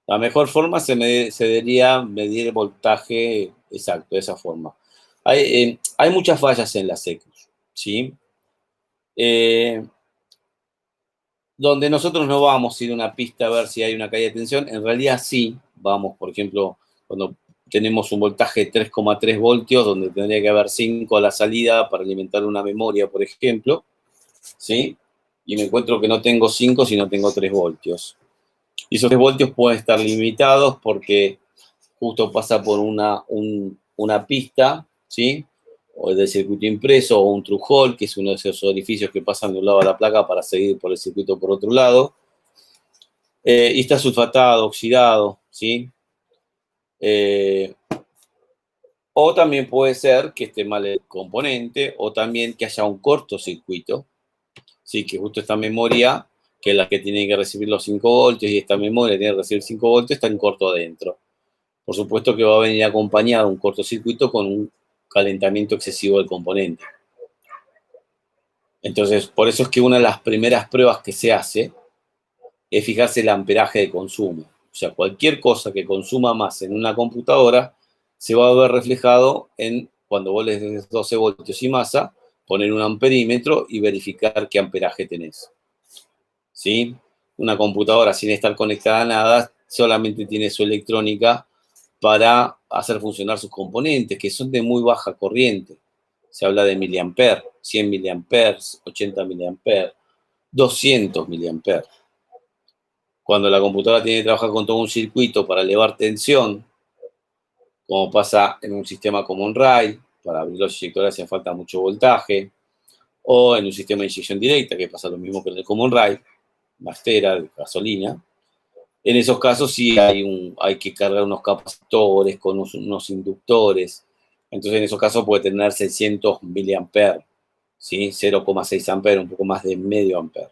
La mejor forma se debería medir el voltaje exacto, de esa forma. Hay muchas fallas en las ECUs, ¿sí? Donde nosotros no vamos a ir a una pista a ver si hay una caída de tensión, en realidad sí, vamos, por ejemplo, cuando tenemos un voltaje de 3,3 voltios, donde tendría que haber 5 a la salida para alimentar una memoria, por ejemplo, ¿sí? Y me encuentro que no tengo 5, sino tengo 3 voltios. Y esos 3 voltios pueden estar limitados porque justo pasa por una pista, ¿sí? O del circuito impreso, o un through hole, que es uno de esos orificios que pasan de un lado a la placa para seguir por el circuito por otro lado. Y está sulfatado, oxidado, ¿sí? O también puede ser que esté mal el componente, o también que haya un cortocircuito, ¿sí? Que justo esta memoria, que es la que tiene que recibir los 5 voltios, y esta memoria tiene que recibir 5 voltios, está en corto adentro. Por supuesto que va a venir acompañado un cortocircuito con un calentamiento excesivo del componente. Entonces, por eso es que una de las primeras pruebas que se hace es fijarse el amperaje de consumo. O sea, cualquier cosa que consuma más en una computadora se va a ver reflejado en, cuando vos le des 12 voltios y masa, poner un amperímetro y verificar qué amperaje tenés. ¿Sí? Una computadora sin estar conectada a nada solamente tiene su electrónica para hacer funcionar sus componentes, que son de muy baja corriente. Se habla de miliamperes, 100 miliamperes, 80 miliamperes, 200 miliamperes. Cuando la computadora tiene que trabajar con todo un circuito para elevar tensión, como pasa en un sistema como un RAID, para abrir los inyectores hace falta mucho voltaje, o en un sistema de inyección directa, que pasa lo mismo que en el Common Rail, bastera, de gasolina. En esos casos sí hay que cargar unos capacitores con unos inductores. Entonces, en esos casos puede tener 600 miliamperes, ¿sí? 0,6 amperes, un poco más de medio ampere.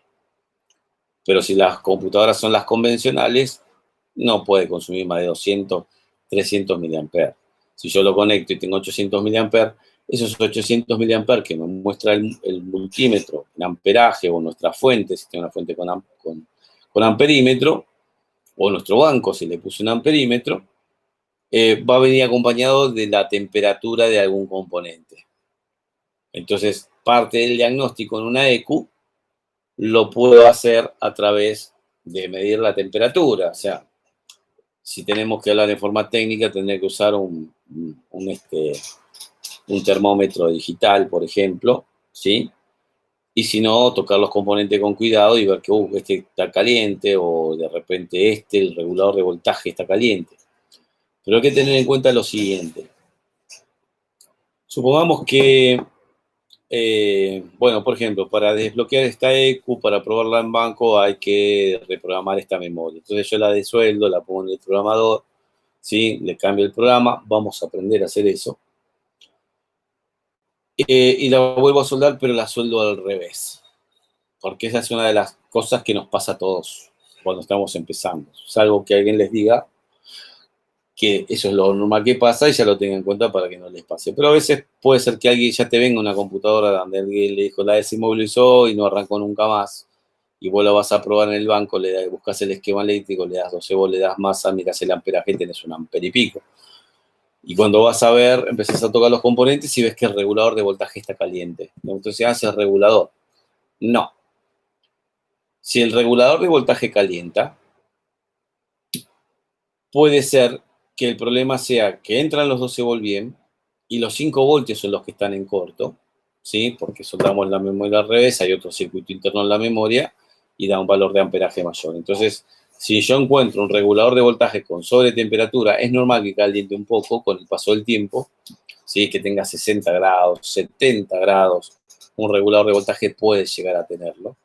Pero si las computadoras son las convencionales, no puede consumir más de 200, 300 miliamperes. Si yo lo conecto y tengo 800 miliamperes, esos 800 miliamperes que me muestra el multímetro en amperaje o nuestra fuente, si tengo una fuente con amperímetro, o nuestro banco, si le puse un amperímetro, va a venir acompañado de la temperatura de algún componente. Entonces, parte del diagnóstico en una ECU lo puedo hacer a través de medir la temperatura. O sea, si tenemos que hablar de forma técnica, tendría que usar un termómetro digital, por ejemplo, ¿sí? Y si no, tocar los componentes con cuidado y ver que este está caliente o de repente el regulador de voltaje está caliente. Pero hay que tener en cuenta lo siguiente. Supongamos que, bueno, por ejemplo, para desbloquear esta EQ, para probarla en banco, hay que reprogramar esta memoria. Entonces yo la desueldo, la pongo en el programador, ¿sí? Le cambio el programa, vamos a aprender a hacer eso. Y la vuelvo a soldar, pero la sueldo al revés. Porque esa es una de las cosas que nos pasa a todos cuando estamos empezando. Salvo que alguien les diga que eso es lo normal que pasa y ya lo tengan en cuenta para que no les pase. Pero a veces puede ser que alguien ya te venga una computadora donde alguien le dijo la desinmovilizó y no arrancó nunca más, y vos la vas a probar en el banco, buscas el esquema eléctrico, le das 12 volts, le das masa, mirás el amperaje, tenés un amper y pico. Y cuando vas a ver, empezás a tocar los componentes y ves que el regulador de voltaje está caliente. Entonces haces el regulador. No. Si el regulador de voltaje calienta, puede ser que el problema sea que entran los 12 volts bien y los 5 voltios son los que están en corto, ¿sí? Porque soldamos la memoria al revés, hay otro circuito interno en la memoria y da un valor de amperaje mayor. Entonces, si yo encuentro un regulador de voltaje con sobretemperatura, es normal que caliente un poco con el paso del tiempo, ¿sí? Que tenga 60 grados, 70 grados, un regulador de voltaje puede llegar a tenerlo,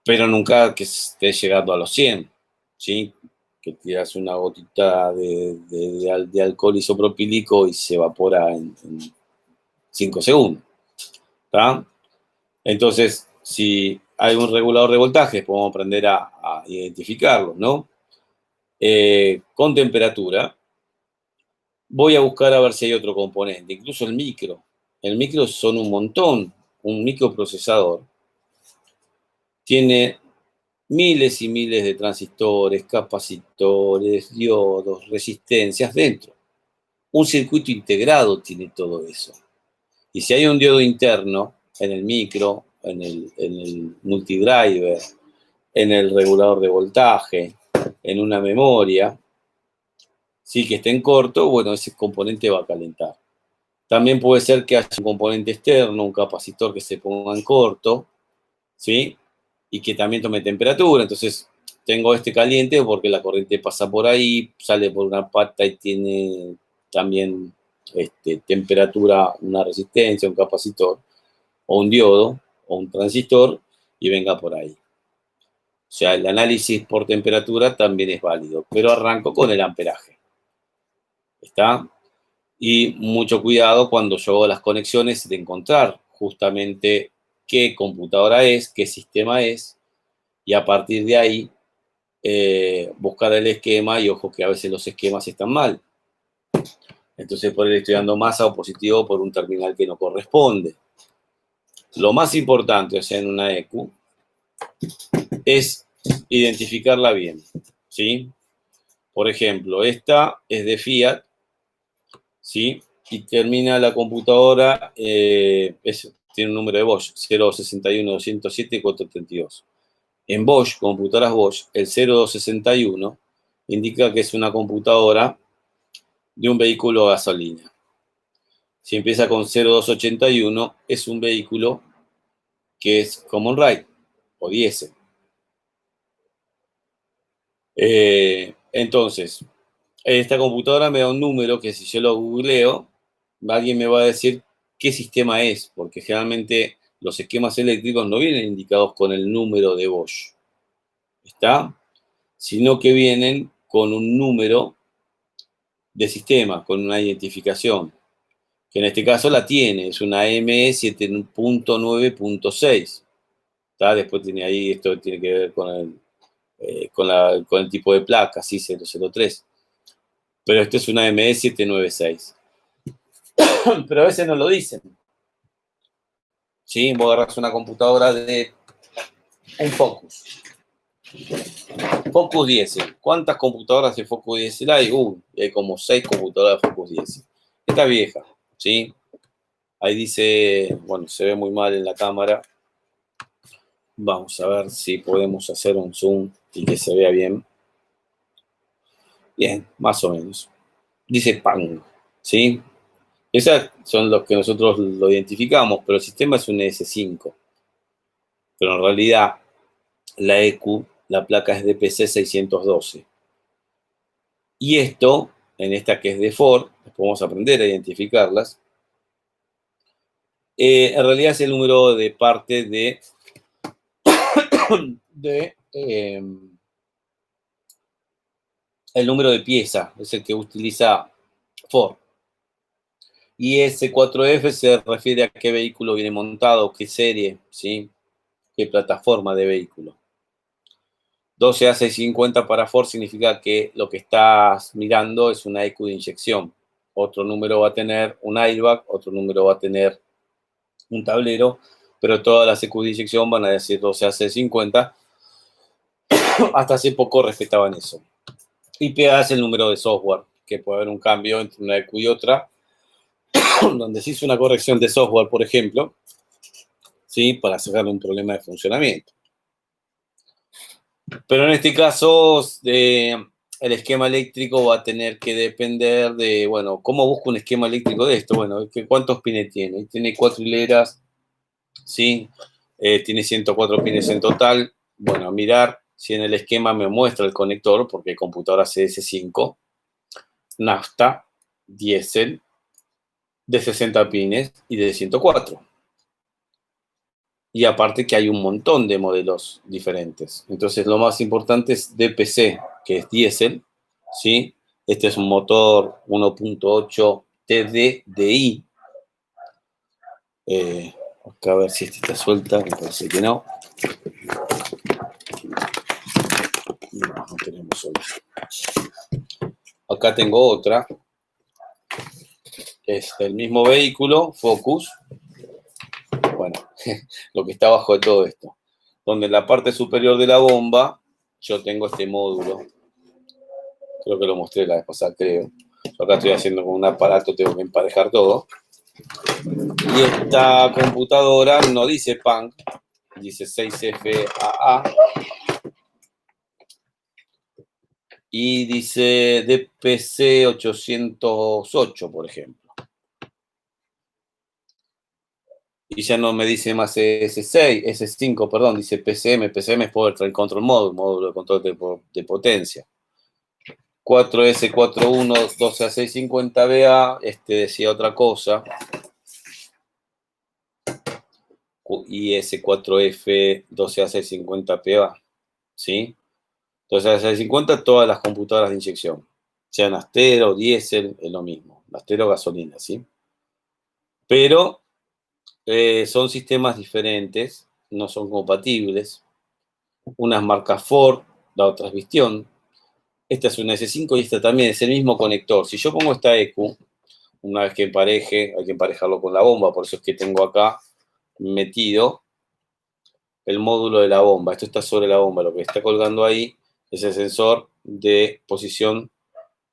pero nunca que esté llegando a los 100, ¿sí? Que tiras una gotita de alcohol isopropílico y se evapora en 5 segundos. ¿Tá? Entonces, si hay un regulador de voltaje, podemos aprender a identificarlo, ¿no? Con temperatura, voy a buscar a ver si hay otro componente, incluso el micro. El micro son un montón, un microprocesador. Tiene miles y miles de transistores, capacitores, diodos, resistencias dentro. Un circuito integrado tiene todo eso. Y si hay un diodo interno en el micro, en el multidriver, en el regulador de voltaje, en una memoria, sí que esté en corto, bueno, ese componente va a calentar. También puede ser que haya un componente externo, un capacitor que se ponga en corto, ¿sí? Y que también tome temperatura. Entonces, tengo este caliente porque la corriente pasa por ahí, sale por una pata y tiene también temperatura, una resistencia, un capacitor, o un diodo, o un transistor, y venga por ahí. O sea, el análisis por temperatura también es válido, pero arranco con el amperaje. ¿Está? Y mucho cuidado cuando yo hago las conexiones de encontrar justamente qué computadora es, qué sistema es, y a partir de ahí buscar el esquema, y ojo que a veces los esquemas están mal. Entonces por ahí estoy dando masa o positivo por un terminal que no corresponde. Lo más importante, o sea, en una EQ, es identificarla bien, ¿sí? Por ejemplo, esta es de Fiat, ¿sí? Y termina la computadora, tiene un número de Bosch, 061-207-432. En Bosch, computadoras Bosch, el 0261 indica que es una computadora de un vehículo a gasolina. Si empieza con 0281, es un vehículo que es Common Rail o diésel. Entonces, esta computadora me da un número que si yo lo googleo, alguien me va a decir qué sistema es, porque generalmente los esquemas eléctricos no vienen indicados con el número de Bosch, ¿está? Sino que vienen con un número de sistema, con una identificación, que en este caso la tiene, es una ME7.9.6. Después tiene ahí, esto tiene que ver con el tipo de placa, sí, 003. Pero esto es una ME796. Pero a veces no lo dicen. ¿Sí? Vos agarras una computadora de un Focus. Focus 10. ¿Cuántas computadoras de Focus 10 hay? Hay como 6 computadoras de Focus 10. Esta vieja, ¿sí? Ahí dice, bueno, se ve muy mal en la cámara. Vamos a ver si podemos hacer un zoom y que se vea bien. Bien, más o menos. Dice PAN, ¿sí? Esos son los que nosotros lo identificamos, pero el sistema es un ES5. pero en realidad la EQ, la placa es DPC 612. Y esto, en esta que es de Ford, vamos a aprender a identificarlas, en realidad es el número de parte el número de pieza, es el que utiliza Ford. Y ese 4F se refiere a qué vehículo viene montado, qué serie, ¿sí? Qué plataforma de vehículo. 12A650 para Ford significa que lo que estás mirando es una EQ de inyección. Otro número va a tener un airbag, otro número va a tener un tablero, pero todas las EQ de inyección van a decir 12A650. Hasta hace poco respetaban eso. IPA es el número de software, que puede haber un cambio entre una EQ y otra, donde se hizo una corrección de software, por ejemplo, ¿sí? Para sacarle un problema de funcionamiento. Pero en este caso, el esquema eléctrico va a tener que depender de, bueno, ¿cómo busco un esquema eléctrico de esto? Bueno, ¿cuántos pines tiene? Tiene 4 hileras, ¿sí? Tiene 104 pines en total. Bueno, mirar si en el esquema me muestra el conector, porque hay computadoras CS5, nafta, diésel, de 60 pines y de 104. Y aparte que hay un montón de modelos diferentes. Entonces lo más importante es DPC, que es diésel, ¿sí? Este es un motor 1.8 TDDI. Acá a ver si esta está suelta, me parece que no. No tenemos suelta. Acá tengo otra. Es el mismo vehículo, Focus. Bueno, lo que está abajo de todo esto. Donde en la parte superior de la bomba yo tengo este módulo. Creo que lo mostré la vez pasada, creo. Yo acá estoy haciendo con un aparato, tengo que emparejar todo. Y esta computadora no dice PAN, dice 6FAA. Y dice DPC 808, por ejemplo. Y ya no me dice más S6, S5, perdón, dice PCM. PCM es Power Train Control Module, módulo de control de potencia. 4S41 12A650BA, decía otra cosa. Y S4F 12A650PA, ¿sí? 12A650, todas las computadoras de inyección, sean Astero, diésel, es lo mismo, Astero, gasolina, ¿sí? Pero son sistemas diferentes, no son compatibles. Una es marca Ford, la otra es Visteon. Esta es una S5 y esta también es el mismo conector. Si yo pongo esta EQ, una vez que empareje, hay que emparejarlo con la bomba, por eso es que tengo acá metido el módulo de la bomba. Esto está sobre la bomba, lo que está colgando ahí es el sensor de posición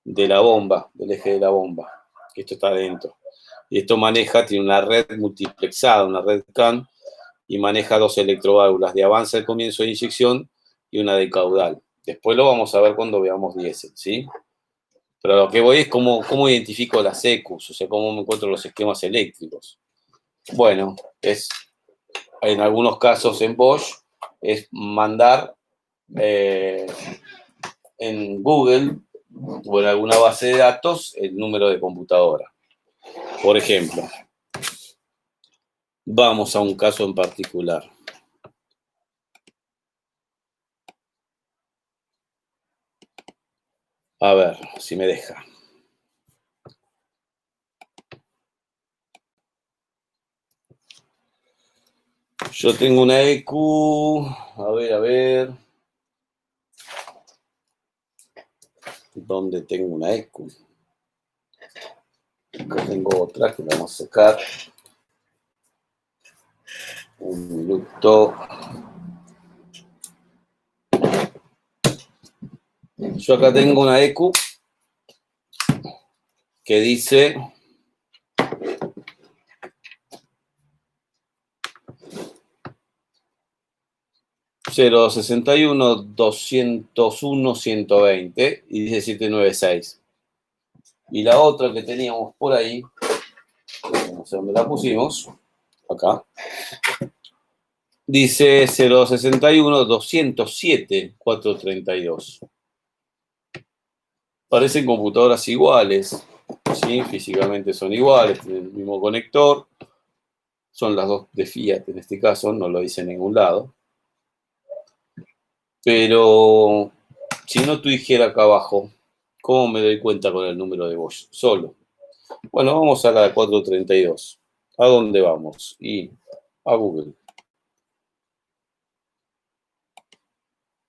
de la bomba, del eje de la bomba. Esto está adentro. Y esto maneja, tiene una red multiplexada, una red CAN, y maneja 2 electroválvulas de avance al comienzo de inyección y una de caudal. Después lo vamos a ver cuando veamos diésel, ¿sí? Pero lo que voy es cómo identifico las EQs, o sea, cómo me encuentro los esquemas eléctricos. Bueno, es en algunos casos en Bosch, es mandar en Google o en alguna base de datos el número de computadora. Por ejemplo, vamos a un caso en particular. A ver si me deja. Yo tengo una EQ, a ver. ¿Dónde tengo una EQ? Acá tengo otra que vamos a sacar. Un minuto. Yo acá tengo una EQ que dice 061 201 120 y dice 796. Y la otra que teníamos por ahí, no sé dónde la pusimos, acá, Dice 061-207-432. Parecen computadoras iguales, ¿sí? Físicamente son iguales, tienen el mismo conector. Son las dos de Fiat en este caso, no lo dice en ningún lado. Pero si no tú dijera acá abajo, ¿cómo me doy cuenta con el número de Bosch? Solo. Bueno, vamos a la 432. ¿A dónde vamos? Y a Google.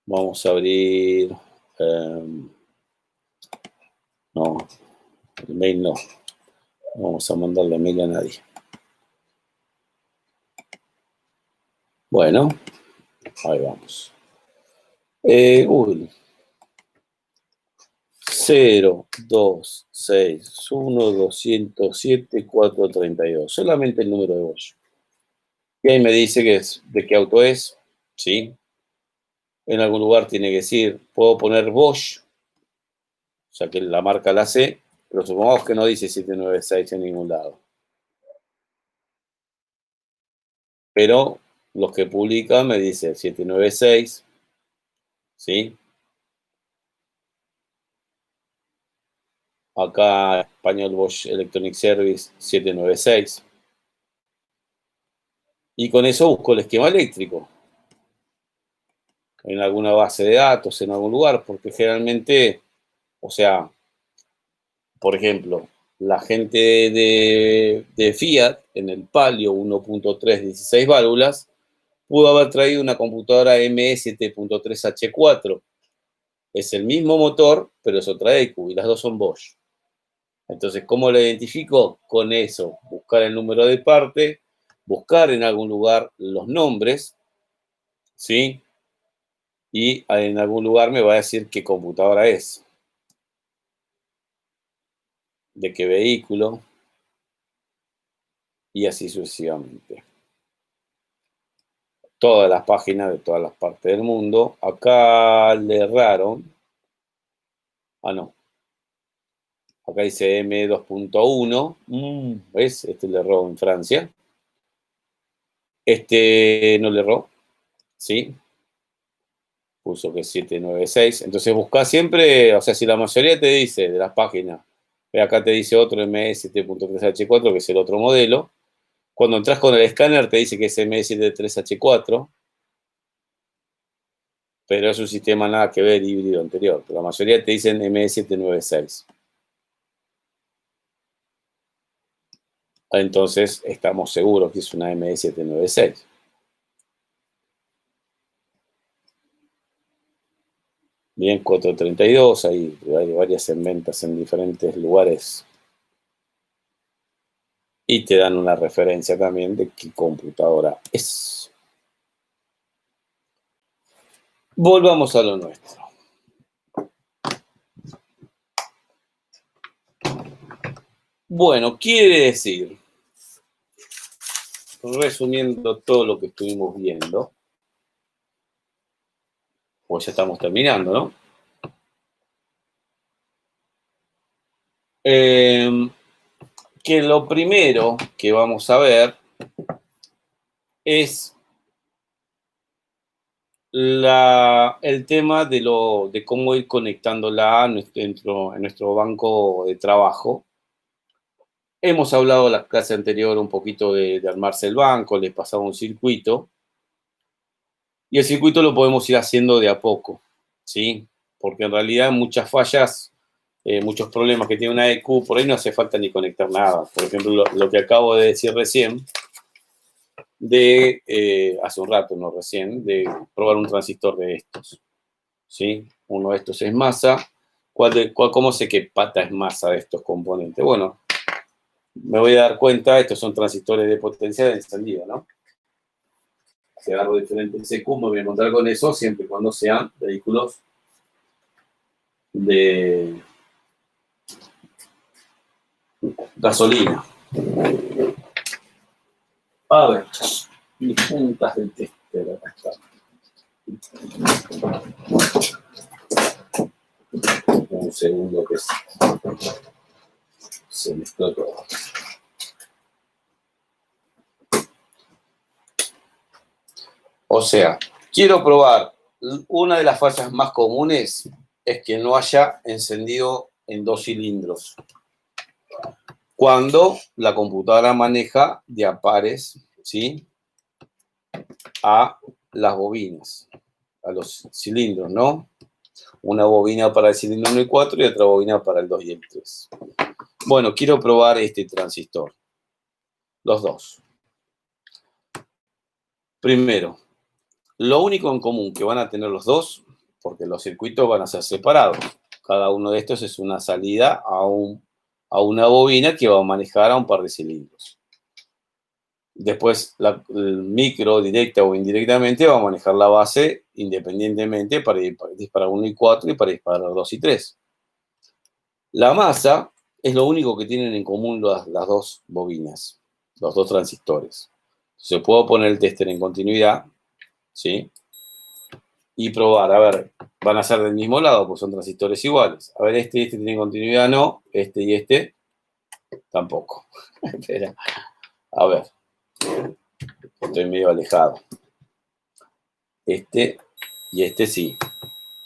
Vamos a abrir... no, el mail no. Vamos a mandarle mail a nadie. Bueno, ahí vamos. Google. 0261207-432. Solamente el número de Bosch. Y ahí me dice que es, de qué auto es. ¿Sí? En algún lugar tiene que decir, puedo poner Bosch, o sea que la marca la sé, pero supongamos que no dice 796 en ningún lado. Pero los que publican me dicen 796, ¿sí? Acá Español Bosch Electronic Service 796. Y con eso busco el esquema eléctrico. En alguna base de datos, en algún lugar, porque generalmente, o sea, por ejemplo, la gente de Fiat en el Palio 1.3 16 válvulas pudo haber traído una computadora ME7.3H4. Es el mismo motor, pero es otra EQ y las dos son Bosch. Entonces, ¿cómo lo identifico? Con eso, buscar el número de parte, buscar en algún lugar los nombres, ¿sí? Y en algún lugar me va a decir qué computadora es, de qué vehículo, y así sucesivamente. Todas las páginas de todas las partes del mundo. Acá le erraron. Ah, no. Acá dice M2.1. ¿Ves? Este le erró en Francia. Este no le erró. ¿Sí? Puso que es 796. Entonces busca siempre, o sea, si la mayoría te dice de las páginas, acá te dice otro ME7.3H4, que es el otro modelo. Cuando entras con el escáner te dice que es ME73H4, pero es un sistema nada que ver híbrido anterior. Pero la mayoría te dicen ME796. Entonces estamos seguros que es una ME796. Bien, 432, hay varias en ventas en diferentes lugares. Y te dan una referencia también de qué computadora es. Volvamos a lo nuestro. Bueno, quiere decir, resumiendo todo lo que estuvimos viendo, pues ya estamos terminando, ¿no? Que lo primero que vamos a ver es el tema de cómo ir conectándola en nuestro banco de trabajo. Hemos hablado en la clase anterior un poquito de armarse el banco, les pasaba un circuito, y el circuito lo podemos ir haciendo de a poco, ¿sí? Porque en realidad muchas fallas, muchos problemas que tiene una EQ, por ahí no hace falta ni conectar nada. Por ejemplo, lo que acabo de decir recién, hace un rato, no recién, de probar un transistor de estos, ¿sí? Uno de estos es masa. ¿Cómo sé qué pata es masa de estos componentes? Bueno, me voy a dar cuenta, estos son transistores de potencial encendido, ¿no? Si agarro diferentes EQ, me voy a encontrar con eso siempre y cuando sean vehículos de gasolina. A ver, mis puntas del tester, acá está. Un segundo que se mezcló todo. O sea, quiero probar, una de las fallas más comunes es que no haya encendido en 2 cilindros. Cuando la computadora maneja de a pares, ¿sí?, a las bobinas, a los cilindros, ¿no? Una bobina para el cilindro 1 y 4 y otra bobina para el 2 y el 3. Bueno, quiero probar este transistor. Los dos. Primero, lo único en común que van a tener los dos, porque los circuitos van a ser separados. Cada uno de estos es una salida a una bobina que va a manejar a un par de cilindros. Después, el micro, directa o indirectamente, va a manejar la base independientemente para disparar 1 y 4 y para disparar 2 y 3. La masa es lo único que tienen en común las dos bobinas, los dos transistores. Se puede poner el tester en continuidad, ¿sí?, y probar, a ver, van a ser del mismo lado, pues son transistores iguales. A ver, este tiene continuidad, no, este y este tampoco. Espera, a ver, estoy medio alejado. Este y este sí,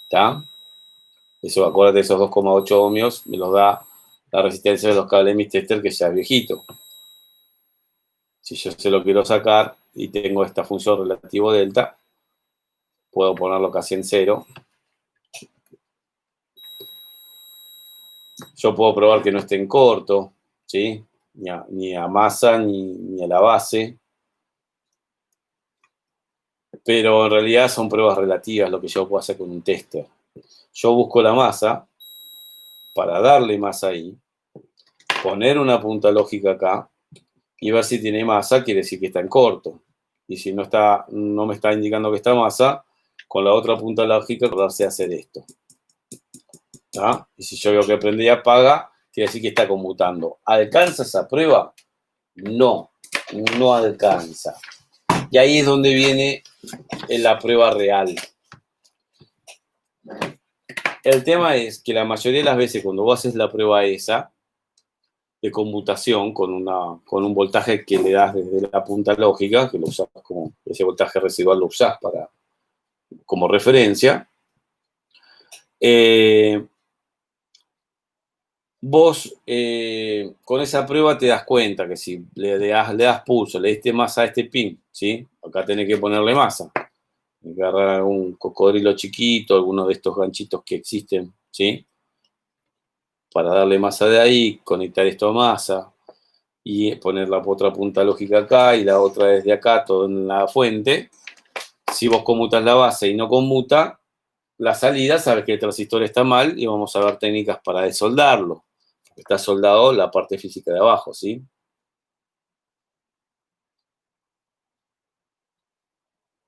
¿está? Eso, acuérdate, esos 2,8 ohmios me los da la resistencia de los cables de mi tester, que ya es viejito. Si yo se lo quiero sacar y tengo esta función relativo delta, puedo ponerlo casi en cero. Yo puedo probar que no esté en corto, ¿sí?, ni a masa ni a la base. Pero en realidad son pruebas relativas lo que yo puedo hacer con un tester. Yo busco la masa para darle masa ahí, poner una punta lógica acá y ver si tiene masa, quiere decir que está en corto. Y si no me está indicando que está masa, con la otra punta lógica acordarse de hacer esto. ¿Ah? Y si yo veo que prende y apaga, quiere decir que está conmutando. ¿Alcanza esa prueba? No, no alcanza. Y ahí es donde viene la prueba real. El tema es que la mayoría de las veces cuando vos haces la prueba esa de conmutación con un voltaje que le das desde la punta lógica, que lo usás como ese voltaje residual, lo usás como referencia, vos con esa prueba te das cuenta que si le das pulso, le diste masa a este pin, ¿sí?, acá tenés que ponerle masa. Tenés que agarrar algún cocodrilo chiquito, alguno de estos ganchitos que existen, ¿sí?, para darle masa de ahí, conectar esto a masa y poner la otra punta lógica acá y la otra desde acá, todo en la fuente. Si vos conmutas la base y no conmuta la salida, sabes que el transistor está mal y vamos a ver técnicas para desoldarlo. Está soldado la parte física de abajo, ¿sí?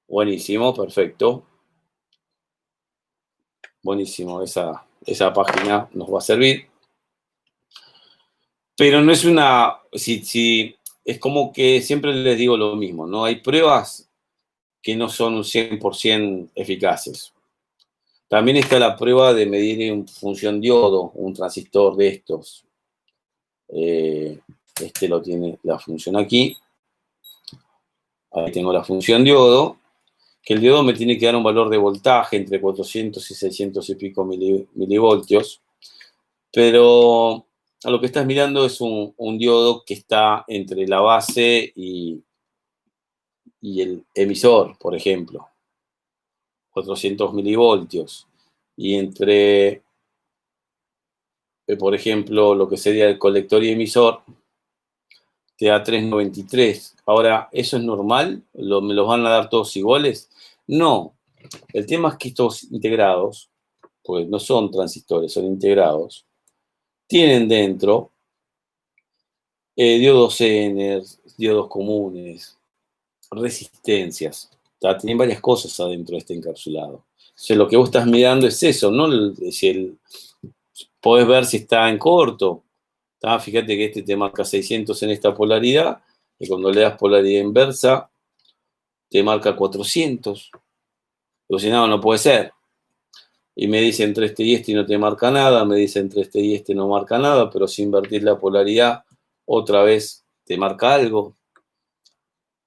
Buenísimo, perfecto. Buenísimo, esa página nos va a servir. Pero no es es como que siempre les digo lo mismo, ¿no? Hay pruebas que no son un 100% eficaces. También está la prueba de medir en función diodo, un transistor de estos. Este lo tiene la función aquí. Ahí tengo la función diodo, que el diodo me tiene que dar un valor de voltaje entre 400 y 600 y pico milivoltios. Pero a lo que estás mirando es un diodo que está entre la base y el emisor, por ejemplo, 400 milivoltios. Y entre, por ejemplo, lo que sería el colector y emisor, te da 393. Ahora, ¿eso es normal? ¿Me los van a dar todos iguales? No. El tema es que estos integrados, pues no son transistores, son integrados, tienen dentro diodos Zener, diodos comunes, resistencias. Tienen varias cosas adentro de este encapsulado. Entonces, lo que vos estás mirando es eso, ¿no? Podés ver si está en corto. Fíjate que este te marca 600 en esta polaridad, y cuando le das polaridad inversa, te marca 400. Pero si no puede ser. Y me dice entre este y este y no te marca nada, me dice entre este y este no marca nada, pero si invertís la polaridad, otra vez te marca algo.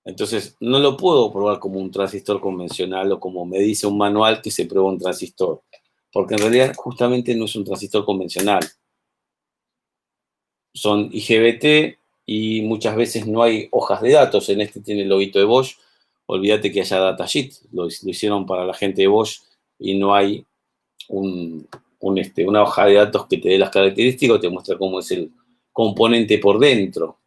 Entonces, no lo puedo probar como un transistor convencional o como me dice un manual que se prueba un transistor, porque en realidad justamente no es un transistor convencional. Son IGBT y muchas veces no hay hojas de datos. En este tiene el loguito de Bosch. Olvídate que haya datasheet. Lo hicieron para la gente de Bosch y no hay una hoja de datos que te dé las características, te muestra cómo es el componente por dentro,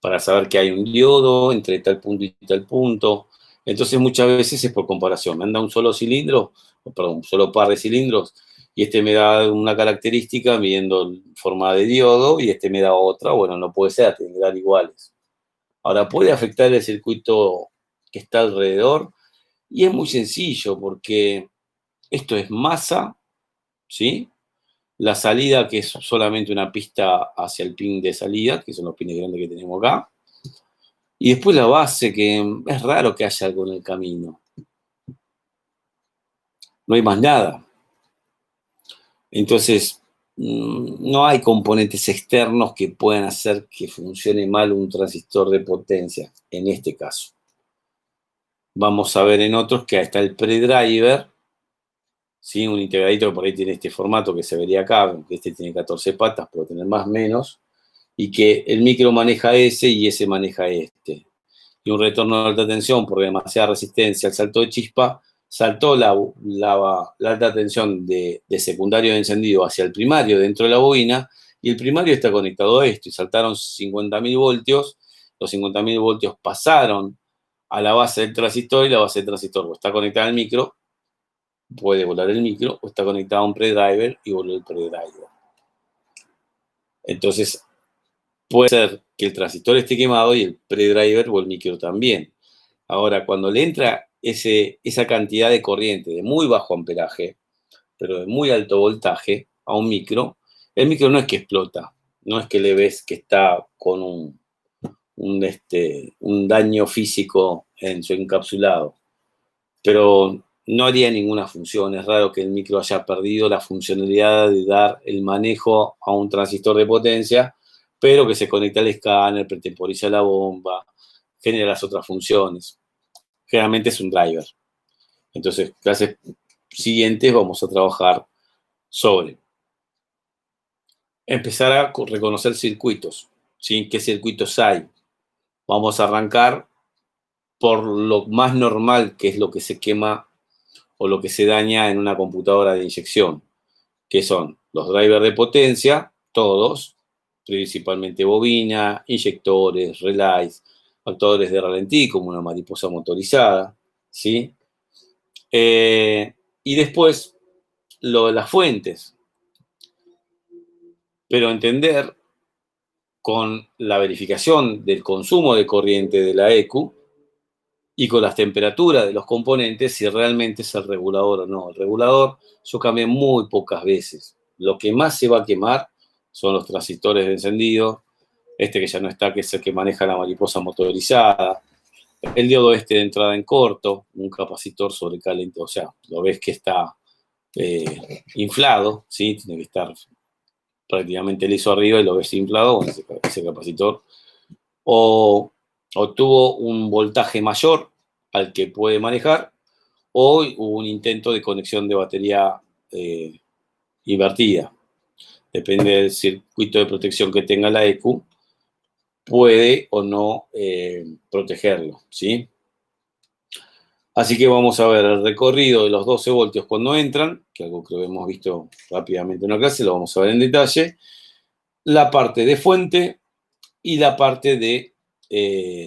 para saber que hay un diodo entre tal punto y tal punto. Entonces muchas veces es por comparación. Me anda un solo cilindro, perdón, un solo par de cilindros, y este me da una característica midiendo forma de diodo, y este me da otra. Bueno, no puede ser, tienen que dar iguales. Ahora, ¿puede afectar el circuito que está alrededor? Y es muy sencillo, porque esto es masa, ¿sí? La salida, que es solamente una pista hacia el pin de salida, que son los pines grandes que tenemos acá. Y después la base, que es raro que haya algo en el camino. No hay más nada. Entonces, no hay componentes externos que puedan hacer que funcione mal un transistor de potencia, en este caso. Vamos a ver en otros que está el predriver, ¿sí? Un integradito que por ahí tiene este formato que se vería acá, que este tiene 14 patas, puede tener más o menos, y que el micro maneja ese y ese maneja este. Y un retorno de alta tensión por demasiada resistencia al salto de chispa, saltó la alta tensión de secundario de encendido hacia el primario dentro de la bobina, y el primario está conectado a esto, y saltaron 50.000 voltios. Los 50.000 voltios pasaron a la base del transistor, y la base del transistor o está conectada al micro, puede volar el micro, o está conectada a un predriver y voló el predriver. Entonces, puede ser que el transistor esté quemado y el predriver o el micro también. Ahora, cuando le entra esa cantidad de corriente de muy bajo amperaje, pero de muy alto voltaje a un micro, el micro no es que explota, no es que le ves que está con un daño físico en su encapsulado, pero no haría ninguna función. Es raro que el micro haya perdido la funcionalidad de dar el manejo a un transistor de potencia, pero que se conecta al escáner, pretemporiza la bomba, genera las otras funciones. Generalmente es un driver. Entonces, clases siguientes vamos a trabajar sobre empezar a reconocer circuitos, ¿sí? ¿Qué circuitos hay? Vamos a arrancar por lo más normal, que es lo que se quema o lo que se daña en una computadora de inyección, que son los drivers de potencia, todos, principalmente bobina, inyectores, relays, factores de ralentí, como una mariposa motorizada, ¿sí? Y después lo de las fuentes, pero entender con la verificación del consumo de corriente de la EQ y con las temperaturas de los componentes, si realmente es el regulador o no. El regulador yo cambié muy pocas veces. Lo que más se va a quemar son los transistores de encendido, este que ya no está, que es el que maneja la mariposa motorizada, el diodo este de entrada en corto, un capacitor sobrecalentado, o sea, lo ves que está inflado, ¿sí? Tiene que estar prácticamente liso arriba y lo ves inflado, bueno, ese capacitor, o tuvo un voltaje mayor al que puede manejar, o hubo un intento de conexión de batería invertida. Depende del circuito de protección que tenga la EQ, puede o no protegerlo, ¿sí? Así que vamos a ver el recorrido de los 12 voltios cuando entran, que algo que hemos visto rápidamente en una clase, lo vamos a ver en detalle, la parte de fuente y la parte de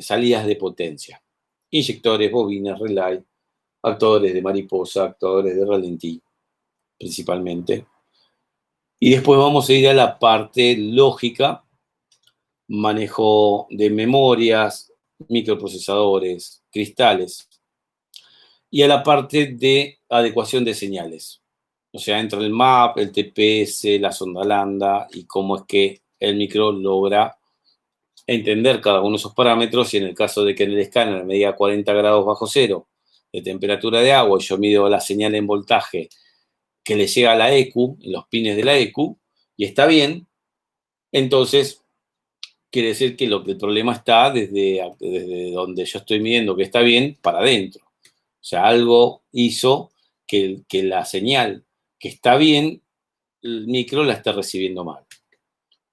salidas de potencia. Inyectores, bobinas, relay, actuadores de mariposa, actuadores de ralentí, principalmente. Y después vamos a ir a la parte lógica, manejo de memorias, microprocesadores, cristales, y a la parte de adecuación de señales. O sea, entra el MAP, el TPS, la sonda lambda y cómo es que el micro logra entender cada uno de esos parámetros, y en el caso de que en el escáner me diga 40 grados bajo cero de temperatura de agua y yo mido la señal en voltaje que le llega a la EQ, en los pines de la EQ, y está bien, entonces quiere decir que el problema está desde donde yo estoy midiendo que está bien para adentro. O sea, algo hizo que la señal que está bien, el micro la está recibiendo mal.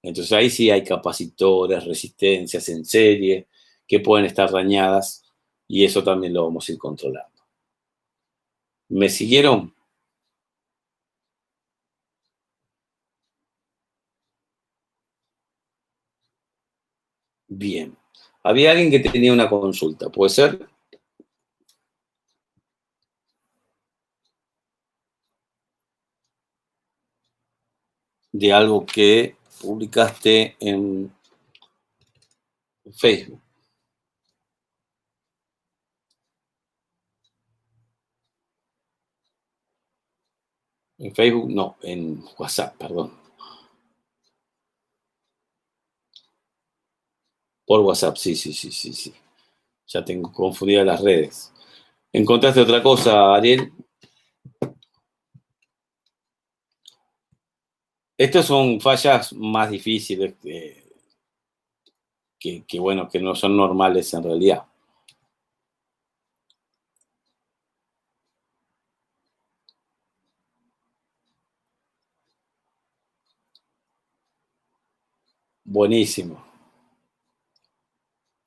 Entonces ahí sí hay capacitores, resistencias en serie que pueden estar dañadas y eso también lo vamos a ir controlando. ¿Me siguieron? Bien. Había alguien que tenía una consulta, ¿puede ser? De algo que publicaste en Facebook. En Facebook, no, en WhatsApp, perdón. Por WhatsApp, sí. Ya tengo confundidas las redes. ¿Encontraste otra cosa, Ariel? Estas son fallas más difíciles bueno, que no son normales en realidad. Buenísimo.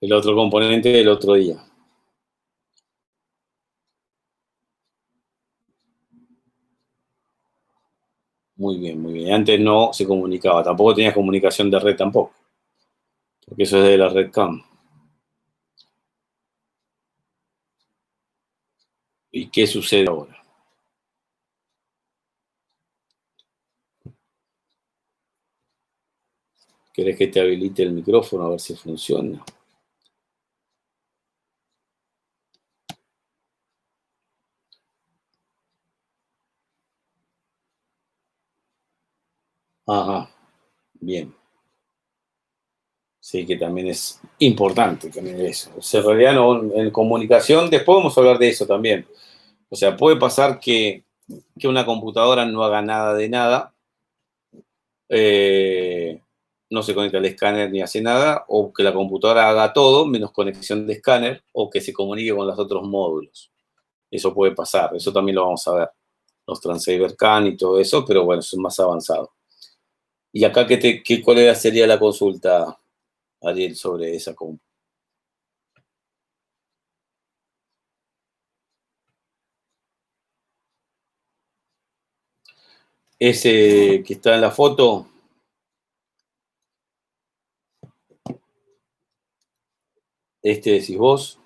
El otro componente del otro día. Muy bien, muy bien. Antes no se comunicaba, tampoco tenías comunicación de red tampoco, porque eso es de la red CAM. ¿Y qué sucede ahora? ¿Querés que te habilite el micrófono a ver si funciona? Ajá, bien. Sí, que también es importante también eso. O sea, en realidad no, en comunicación, después vamos a hablar de eso también. O sea, puede pasar que una computadora no haga nada de nada, no se conecta al escáner ni hace nada, o que la computadora haga todo menos conexión de escáner, o que se comunique con los otros módulos. Eso puede pasar, eso también lo vamos a ver. Los Transceiver CAN y todo eso, pero bueno, eso es más avanzado. ¿Y acá cuál sería la consulta, Ariel, sobre esa compu? Ese que está en la foto, este decís vos.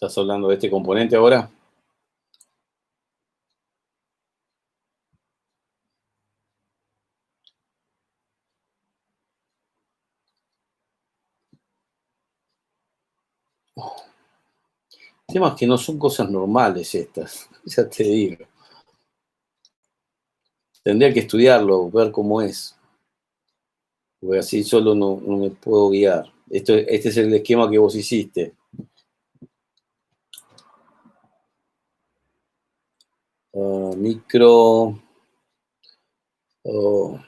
¿Estás hablando de este componente ahora? Temas que no son cosas normales estas, ya te digo. Tendría que estudiarlo, ver cómo es. Porque así solo no me puedo guiar. Este es el esquema que vos hiciste. Micro. Oh,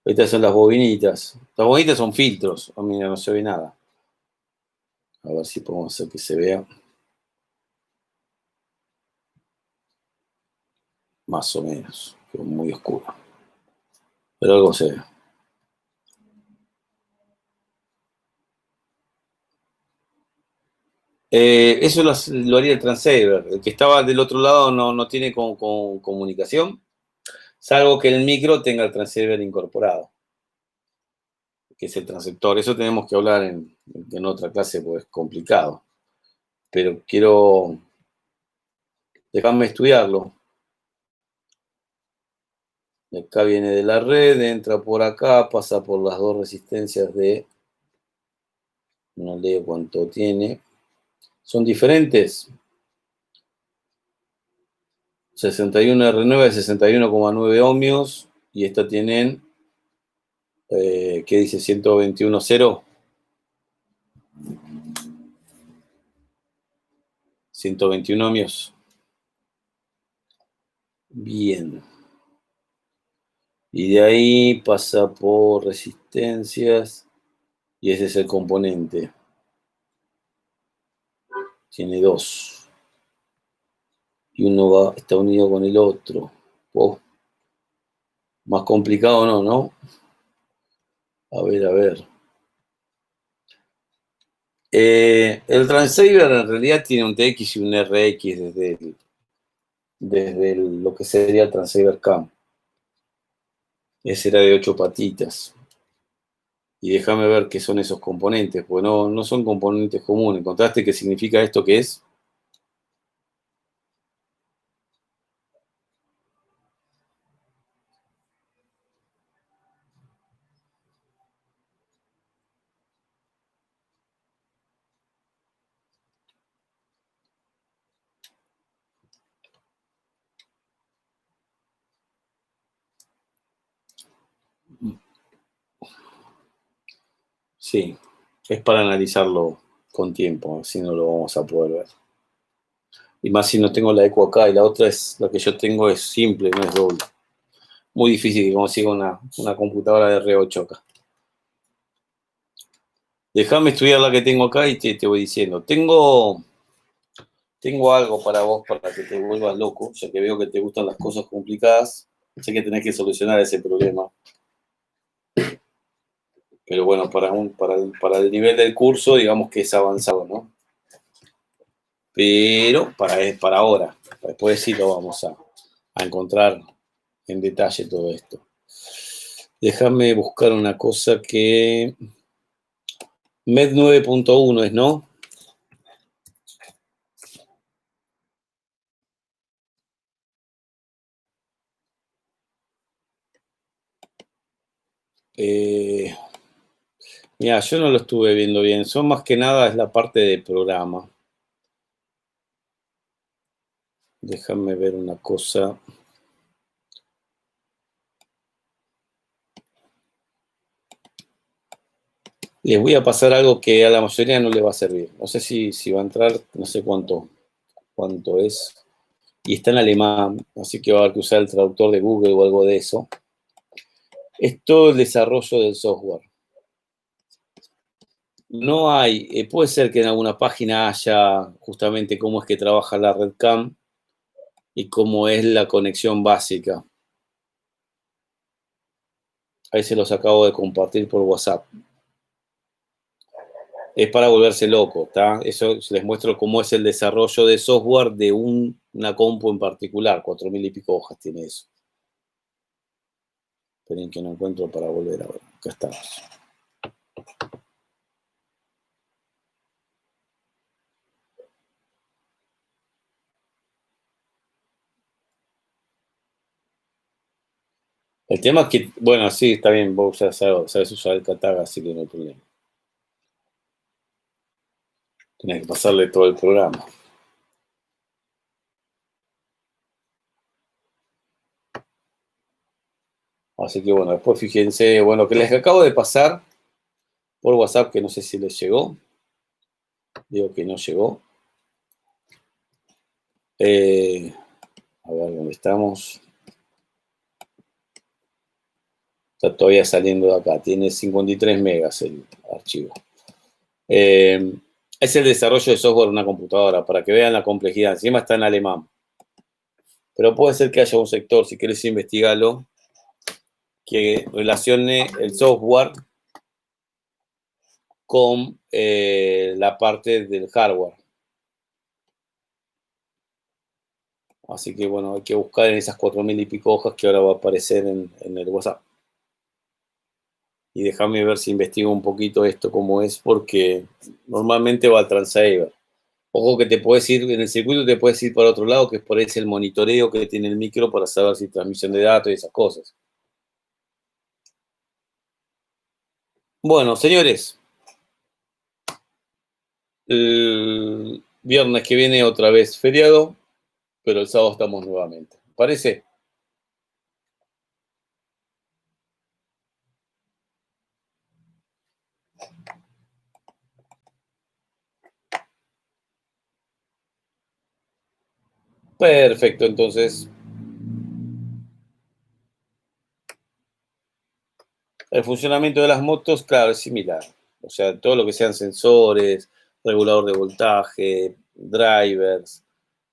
estas son las bobinitas. Las bobinitas son filtros. Oh, mira, no se ve nada. A ver si podemos hacer que se vea. Más o menos. Quedó muy oscuro. Pero algo se ve. Eso lo haría el transceiver. El que estaba del otro lado no tiene con comunicación, salvo que el micro tenga el transceiver incorporado, que es el transceptor. Eso tenemos que hablar en otra clase, porque es complicado. Pero quiero dejarme estudiarlo. Acá viene de la red, entra por acá, pasa por las dos resistencias no leo cuánto tiene. Son diferentes. 61R9 de 61,9 ohmios y esta tienen, ¿qué dice? 121,0. 121 ohmios. Bien. Y de ahí pasa por resistencias. Y ese es el componente. Tiene dos. Y uno está unido con el otro. Oh, más complicado no. A ver. El transceiver en realidad tiene un TX y un RX desde lo que sería el transceiver CAM. Ese era de 8 patitas. Y déjame ver qué son esos componentes, porque no son componentes comunes. ¿Encontraste qué significa esto que es? Sí, es para analizarlo con tiempo, así no lo vamos a poder ver. Y más si no tengo la eco acá, y la otra es, la que yo tengo es simple, no es doble. Muy difícil que consiga una computadora de R8 acá. Déjame estudiar la que tengo acá y te voy diciendo. Tengo algo para vos para que te vuelvas loco, ya que veo que te gustan las cosas complicadas. Sé que tenés que solucionar ese problema. Pero bueno, para el nivel del curso, digamos que es avanzado, ¿no? Pero para ahora. Después sí lo vamos a encontrar en detalle todo esto. Déjame buscar una cosa que... MED 9.1 es, ¿no? Mira, yo no lo estuve viendo bien. Son más que nada es la parte de programa. Déjame ver una cosa. Les voy a pasar algo que a la mayoría no le va a servir. No sé si va a entrar, no sé cuánto es. Y está en alemán, así que va a haber que usar el traductor de Google o algo de eso. Es todo el desarrollo del software. No hay, puede ser que en alguna página haya justamente cómo es que trabaja la red CAM y cómo es la conexión básica. Ahí se los acabo de compartir por WhatsApp. Es para volverse loco, ¿está? Eso les muestro cómo es el desarrollo de software de una compu en particular. 4000 y pico hojas tiene eso. Esperen que no encuentro para volver ahora. Acá estamos. El tema es que, bueno, sí, está bien, vos ya sabes usar el Kataga, así que no hay problema. Tenés que pasarle todo el programa. Así que bueno, después fíjense, bueno, que les acabo de pasar por WhatsApp, que no sé si les llegó. Digo que no llegó. A ver dónde estamos. Está todavía saliendo de acá. Tiene 53 megas el archivo. Es el desarrollo de software de una computadora, para que vean la complejidad. Encima está en alemán. Pero puede ser que haya un sector, si querés investigarlo, que relacione el software con la parte del hardware. Así que bueno, hay que buscar en esas 4000 y pico hojas que ahora va a aparecer en el WhatsApp. Y déjame ver si investigo un poquito esto cómo es, porque normalmente va al transceiver. Ojo que te puedes ir, en el circuito te puedes ir para otro lado, que es por ese el monitoreo que tiene el micro para saber si transmisión de datos y esas cosas. Bueno, señores, el viernes que viene otra vez feriado, pero el sábado estamos nuevamente. ¿Parece? Perfecto, entonces el funcionamiento de las motos, claro, es similar. O sea, todo lo que sean sensores, regulador de voltaje, drivers,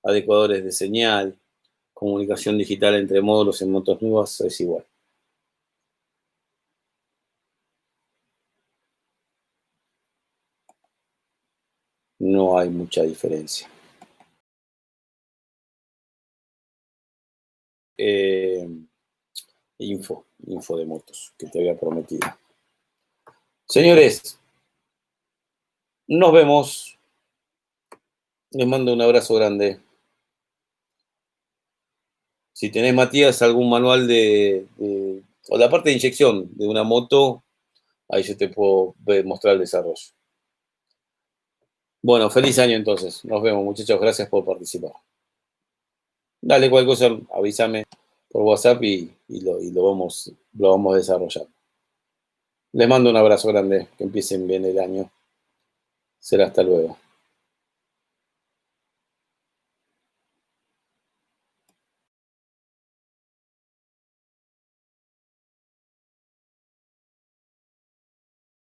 adecuadores de señal, comunicación digital entre módulos en motos nuevas es igual. No hay mucha diferencia. Eh, info de motos que te había prometido. Señores, nos vemos. Les mando un abrazo grande. Si tenés, Matías, algún manual o la parte de inyección de una moto, ahí yo te puedo mostrar el desarrollo. Bueno, feliz año entonces. Nos vemos, muchachos. Gracias por participar. Dale cualquier cosa, avísame por WhatsApp lo vamos desarrollando. Les mando un abrazo grande. Que empiecen bien el año. Será hasta luego.